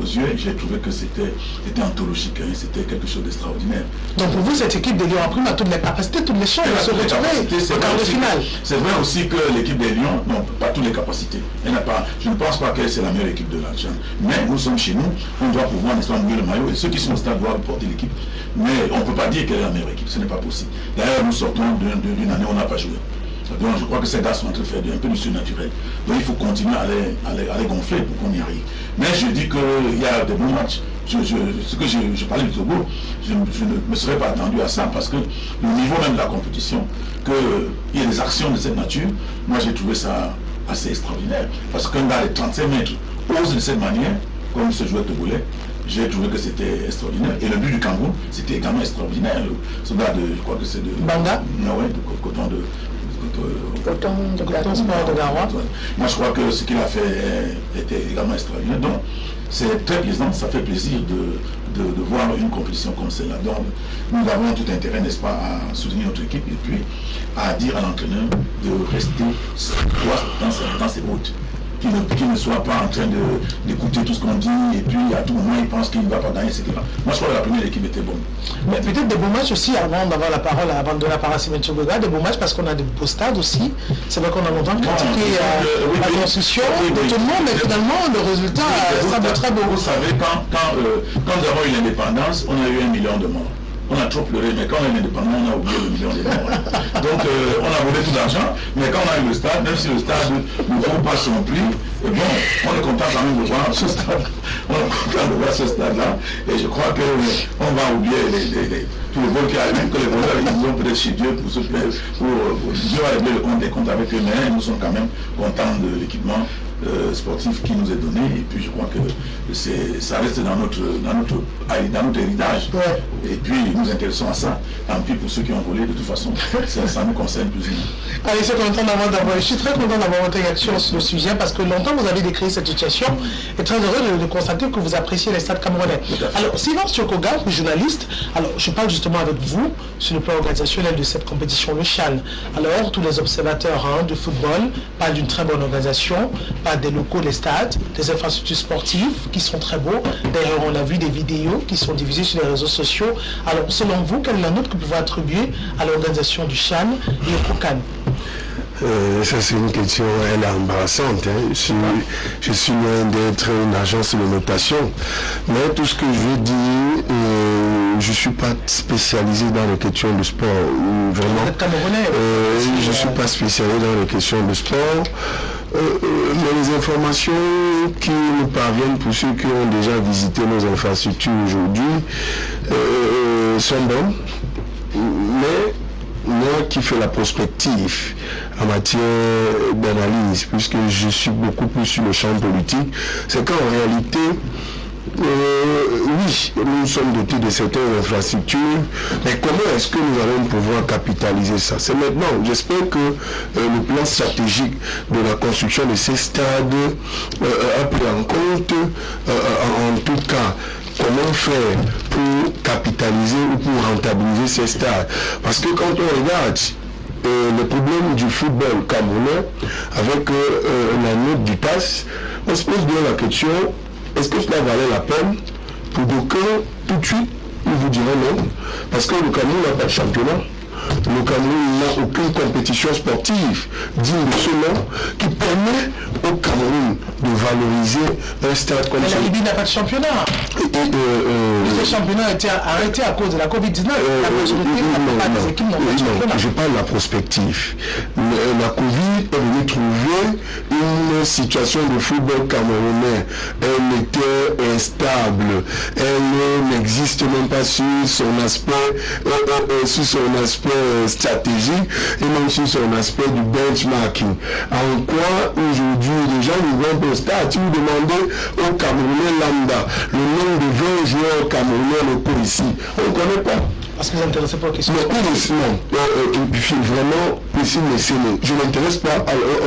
aux yeux et j'ai trouvé que c'était anthologique, hein, c'était quelque chose d'extraordinaire. Donc pour vous, cette équipe des Lions à Prime a toutes les capacités, toutes les chances de se retrouver au quart de finale. C'est vrai aussi que l'équipe des Lions n'a pas toutes les capacités. Je ne pense pas que c'est la meilleure équipe de la Tchad. Mais nous sommes chez nous, on doit pouvoir mouiller le maillot et ceux qui sont au stade doivent porter l'équipe. Mais on ne peut pas dire qu'elle est la meilleure équipe, ce n'est pas possible. D'ailleurs, nous sortons d'une année où on n'a pas joué. Donc je crois que ces gars sont en train de faire un peu du surnaturel. Donc il faut continuer à les gonfler pour qu'on y arrive. Mais je dis qu'il y a des bons matchs. Ce que je parlais du Togo, je ne me serais pas attendu à ça parce que le niveau même de la compétition, qu'il y ait des actions de cette nature, moi j'ai trouvé ça assez extraordinaire. Parce qu'un gars de 35 mètres ose de cette manière, comme ce joueur togolais, j'ai trouvé que c'était extraordinaire. Et le but du Cameroun, c'était également extraordinaire. Ce gars je crois que c'est de... Banga? Ouais, de Coton de... Coton Sport de Garoua. Moi je crois que ce qu'il a fait était également extraordinaire. Donc c'est très plaisant, ça fait plaisir de voir une compétition comme celle-là. Donc nous avons tout intérêt, n'est-ce pas, à soutenir notre équipe et puis à dire à l'entraîneur de rester dans ses routes. Qu'il ne soit pas en train d'écouter tout ce qu'on dit et puis à tout moment il pense qu'il ne va pas gagner, etc. Moi je crois que la première équipe était bonne. Mais peut-être des beaux matchs aussi, avant d'avoir la parole, avant de donner la parole à Simon Tchogoga, des beaux matchs parce qu'on a des beaux stades aussi. C'est vrai qu'on a longtemps critiqué la construction de tout le monde, mais finalement le résultat semble très beau. Vous savez, quand nous avons eu l'indépendance, on a eu 1 million de morts. On a trop pleuré, mais quand on est indépendant, on a oublié le million de morts. Donc on a volé tout l'argent, mais quand on a eu le stade, même si le stade ne vaut pas son prix, bon, on est content quand même de voir ce stade. On est content de voir ce stade-là. Et je crois qu'on va oublier tout le vol qui a même que les voleurs, ils ont peut-être chez Dieu pour se plaire, pour Dieu va régler le compte des comptes avec eux, mais nous sommes quand même contents de l'équipement sportif qui nous est donné, et puis je crois que ça reste dans notre héritage. Ouais. Et puis nous intéressons à ça. Tant pis pour ceux qui ont volé, de toute façon, ça nous concerne plus ou moins. Allez, je suis très content d'avoir votre réaction sur le sujet parce que longtemps vous avez décrit cette situation et très heureux de constater que vous appréciez les stades camerounais. Alors, Simon Tchogoga, journaliste, alors je parle justement avec vous sur le plan organisationnel de cette compétition, le CHAN. Alors, tous les observateurs de football parlent d'une très bonne organisation, des locaux des stades, des infrastructures sportives qui sont très beaux. D'ailleurs, on a vu des vidéos qui sont diffusées sur les réseaux sociaux. Alors, selon vous, quelle est la note que vous pouvez attribuer à l'organisation du CHAN et au COCAN? Ça c'est une question, elle est embarrassante. Je suis loin d'être une agence de notation. Mais tout ce que je veux dire, je ne suis pas spécialisé dans les questions de sport. Vraiment, je ne suis pas spécialisé dans les questions de sport. Mais les informations qui nous parviennent pour ceux qui ont déjà visité nos infrastructures aujourd'hui sont bonnes. Mais moi qui fais la prospective en matière d'analyse, puisque je suis beaucoup plus sur le champ politique, c'est qu'en réalité, oui, nous sommes dotés de certaines infrastructures, mais comment est-ce que nous allons pouvoir capitaliser ça? C'est maintenant. J'espère que le plan stratégique de la construction de ces stades a pris en compte, en tout cas, comment faire pour capitaliser ou pour rentabiliser ces stades. Parce que quand on regarde le problème du football camerounais avec la note du pass, on se pose bien la question, est-ce que cela valait la peine? Pour d'aucuns, tout de suite, ils vous diront non, parce que le Cameroun n'a pas de championnat. Le Cameroun n'a aucune compétition sportive digne de ce nom qui permet au Cameroun de valoriser un stade comme ça. Mais la Libye n'a pas de championnat. Le championnat a été arrêté à cause de la Covid-19. La majorité des équipes n'ont pas de championnat. Je parle de la prospective. La Covid est venue trouver une situation de football camerounais. Elle était instable. Elle n'existe même pas sur son aspect stratégique et même sur son aspect du benchmarking. En quoi aujourd'hui les gens nous vont au stade, si vous demandez aux Camerounais lambda le nombre de 20 joueurs camerounais locaux ici, on ne connaît pas. Parce que vous intéressez pas aux questions. Vraiment, je ne m'intéresse pas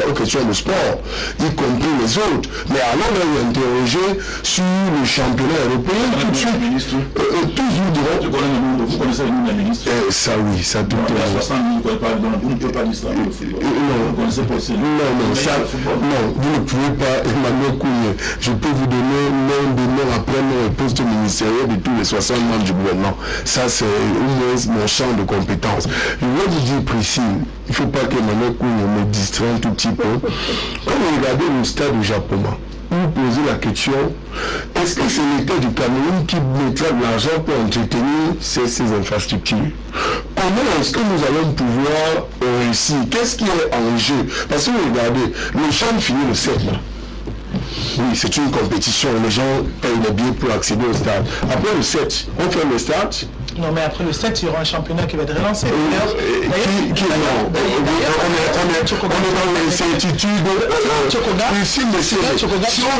aux questions de sport, y compris les autres. Mais alors, on va interroger sur le championnat européen. Tout de suite, toujours direct. Vous connaissez le nom d'un ministre? Ça oui, ça tout le monde. Vous ne pouvez pas dire ça. Non, vous connaissez pas aussi. Non, vous ne pouvez pas, Emmanuel Kouye. Je peux vous donner nom après le poste ministériel de tous les 60 membres du gouvernement. Ça, c'est mon champ de compétences. Je vais vous dire précis, il ne faut pas que Emmanuel Kouye me distrait un tout petit peu. Quand vous regardez le stade du Japon, vous posez la question, est-ce que c'est l'État du Cameroun qui mettra de l'argent pour entretenir ces infrastructures? Comment est-ce que nous allons pouvoir réussir? Qu'est-ce qui est en jeu? Parce que regardez, le champ finit le 7 là. Oui, c'est une compétition, les gens payent des billets pour accéder au stade. Après le 7, on fait le stade. Non, mais après le 7, il y aura un championnat qui va être relancé. On est dans l'incertitude. Si on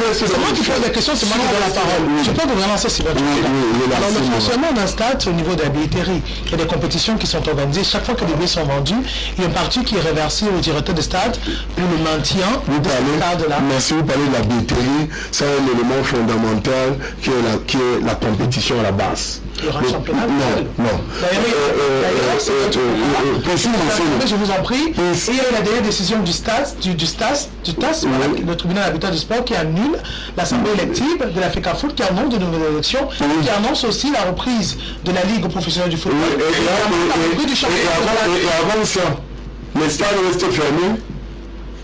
reste c'est moi qui pose la question, c'est moi qui donne la parole. Je peux vous relancer si vous voulez. Alors, le fonctionnement d'un stade, au niveau de la billetterie, il y a des compétitions qui sont organisées. Chaque fois que les billets sont vendus, il y a une partie qui est reversée au directeur de stade pour le maintien de ce stade-là. Merci, vous parlez de la billetterie. C'est un élément fondamental qui est la compétition à la base. Il y aura un championnat? Non. Je vous en prie. Et il y a eu la dernière décision du TAS, le tribunal arbitraire du sport, qui annule l'assemblée élective de la FECAFOOT, qui annonce de nouvelles élections, qui annonce aussi la reprise de la Ligue professionnelle du football. Et avant ça, les stades restaient fermés.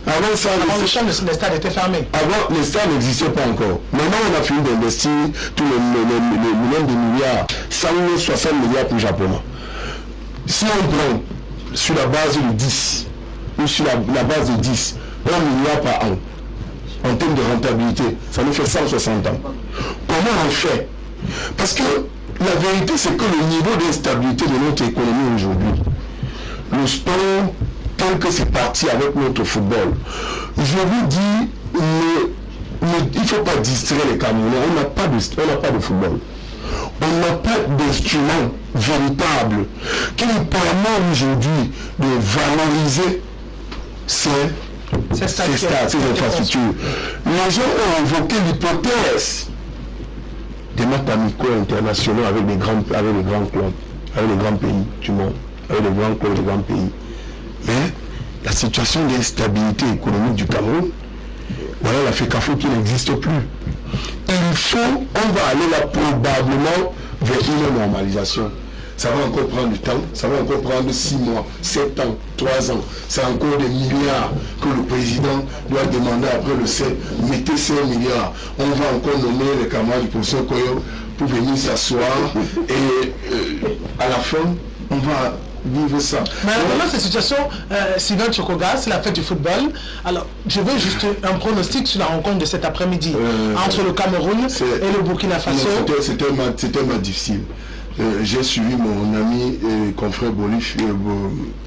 Avant ça, le stade était fermé. Avant, les stades n'existaient pas encore. Maintenant, on a fini d'investir tous les millions de milliards, 160 milliards pour Japonais. Si on prend sur la base de 10, ou sur la base de 10, 1 milliard par an, en termes de rentabilité, ça nous fait 160 ans. Comment on fait? Parce que la vérité, c'est que le niveau d'instabilité de notre économie aujourd'hui, le sport, tel que c'est parti avec notre football, je vous dis, il ne faut pas distraire les Camerounais. On n'a pas de football. On n'a pas d'instrument véritable qui nous permet aujourd'hui de valoriser ces infrastructures. Les gens ont évoqué l'hypothèse des matchs amicaux internationaux avec les grands clubs, avec les grands pays du monde, avec les grands clubs des grands pays. Mais la situation d'instabilité économique du Cameroun, voilà la FECAFOOT qui n'existe plus. On va aller là probablement vers une normalisation. Ça va encore prendre du temps, ça va encore prendre 6 mois, 7 ans, 3 ans. C'est encore des milliards que le président doit demander après le 7. Mettez 5 milliards. On va encore nommer les camarades du professeur Koyo pour venir s'asseoir et à la fin, on va vivre ça. Mais dans cette situation, Sylvain Tchokoga, c'est la fête du football. Alors, je veux juste un pronostic sur la rencontre de cet après-midi entre le Cameroun et le Burkina Faso. C'était un match difficile. J'ai suivi mon ami et confrère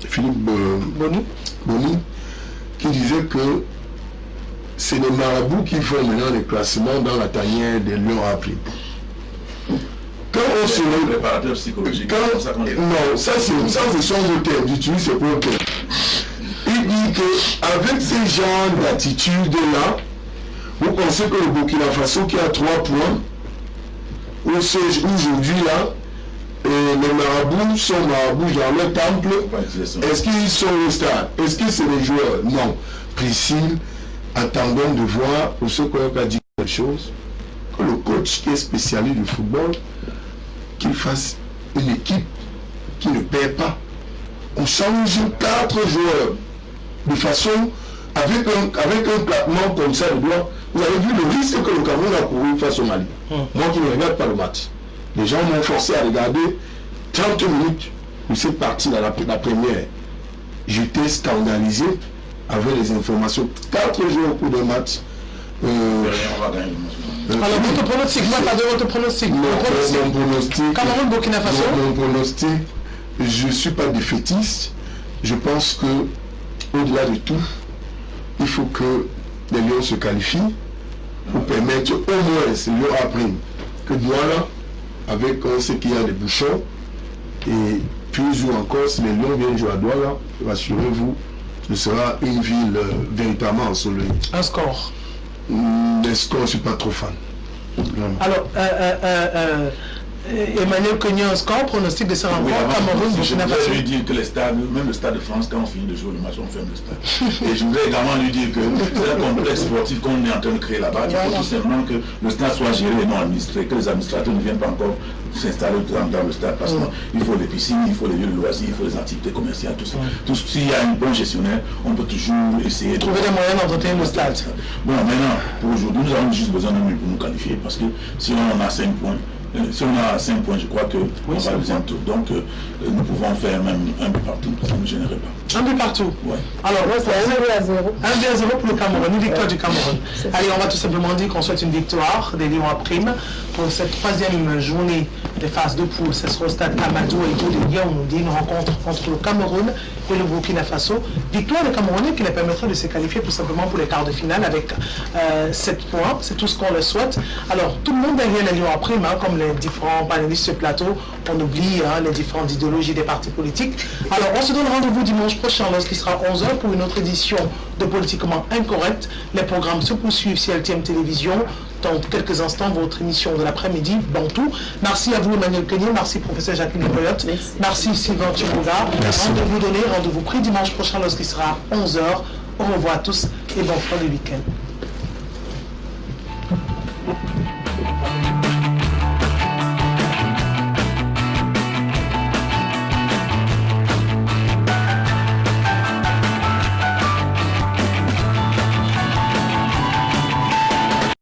Philippe Boni, qui disait que c'est les marabouts qui font maintenant les classements dans la tanière des lions appris. Quand on se préparateur psychologique. Non, ça c'est son terme, j'utilise ce propres termes. Il dit qu'avec ces genres d'attitude-là, vous pensez que le Burkina Faso qui a 3 points, aujourd'hui là, les marabouts sont marabouts dans le temple. Est-ce qu'ils sont au stade? Est-ce que c'est les joueurs? Non. Priscille, attendons de voir, pour ceux qui ont dit quelque chose, que le coach qui est spécialiste du football, qu'il fasse une équipe qui ne perd pas. On change 4 joueurs de façon, avec un claquement comme ça de doigts. Vous avez vu le risque que le Cameroun a couru face au Mali. Moi qui ne regarde pas le match. Les gens m'ont forcé à regarder 30 minutes de cette partie dans la première. J'étais scandalisé avec les informations. 4 joueurs au cours d'un match. Alors votre pronostic, votre pronostic. Mon pronostic. Cameroun, Burkina Faso. Mon pronostic, je ne suis pas défaitiste. Je pense que, au-delà de tout, il faut que les Lions se qualifient pour permettre au moins, c'est Lions après, que Douala, avec ce qu'il y a des bouchons, et plus ou encore, si les Lions viennent jouer à Douala, rassurez-vous, ce sera une ville véritablement ensoleillée. Un score. Les scores, je ne suis pas trop fan. Vraiment. Alors, Emmanuel Cogné, un score, pronostic de sa rencontre, Cameroun, Burkina Faso. Je voudrais lui dire que même le stade de France, quand on finit de jouer le match, on ferme le stade. Et je voudrais également lui dire que c'est un complexe sportif qu'on est en train de créer là-bas. Il faut tout simplement que le stade soit géré et non administré, que les administrateurs ne viennent pas encore s'installer dans le stade parce qu'il faut les piscines, il faut les lieux de loisirs, il faut les activités commerciales, tout ça. S'il y a un bon gestionnaire, on peut toujours essayer de trouver des moyens d'entretenir le stade. Bon, maintenant, pour aujourd'hui, nous avons juste besoin de nous pour nous qualifier parce que si on a 5 points, je crois que on va le deuxième tour. Donc, nous pouvons faire même un peu partout, ça ne gênerait pas. Un peu partout. Ouais. Alors, c'est 1-0. 1-0 pour le Cameroun, une victoire du Cameroun. Allez, on va tout simplement dire qu'on souhaite une victoire des Lions à prime pour cette troisième journée des phases de poule. Ce sera au stade Amadou et de Lyon. On dit une rencontre entre le Cameroun et le Burkina Faso. Victoire des Camerounais qui les permettra de se qualifier tout simplement pour les quarts de finale avec 7 points. C'est tout ce qu'on leur souhaite. Alors, tout le monde derrière les Lions à prime, comme les différents panélistes sur ce plateau, on oublie les différentes idéologies des partis politiques. Alors, on se donne rendez-vous dimanche prochain lorsqu'il sera 11h pour une autre édition de Politiquement Incorrect. Les programmes se poursuivent sur LTM Télévision. Dans quelques instants, votre émission de l'après-midi, Bantou. Merci à vous, Emmanuel Cogné. Merci, professeur Jacqueline Boyotte. Merci, Sylvain Tchouboula. Rendez-vous donné, rendez-vous pris dimanche prochain lorsqu'il sera 11h. Au revoir à tous et bon fin de week-end.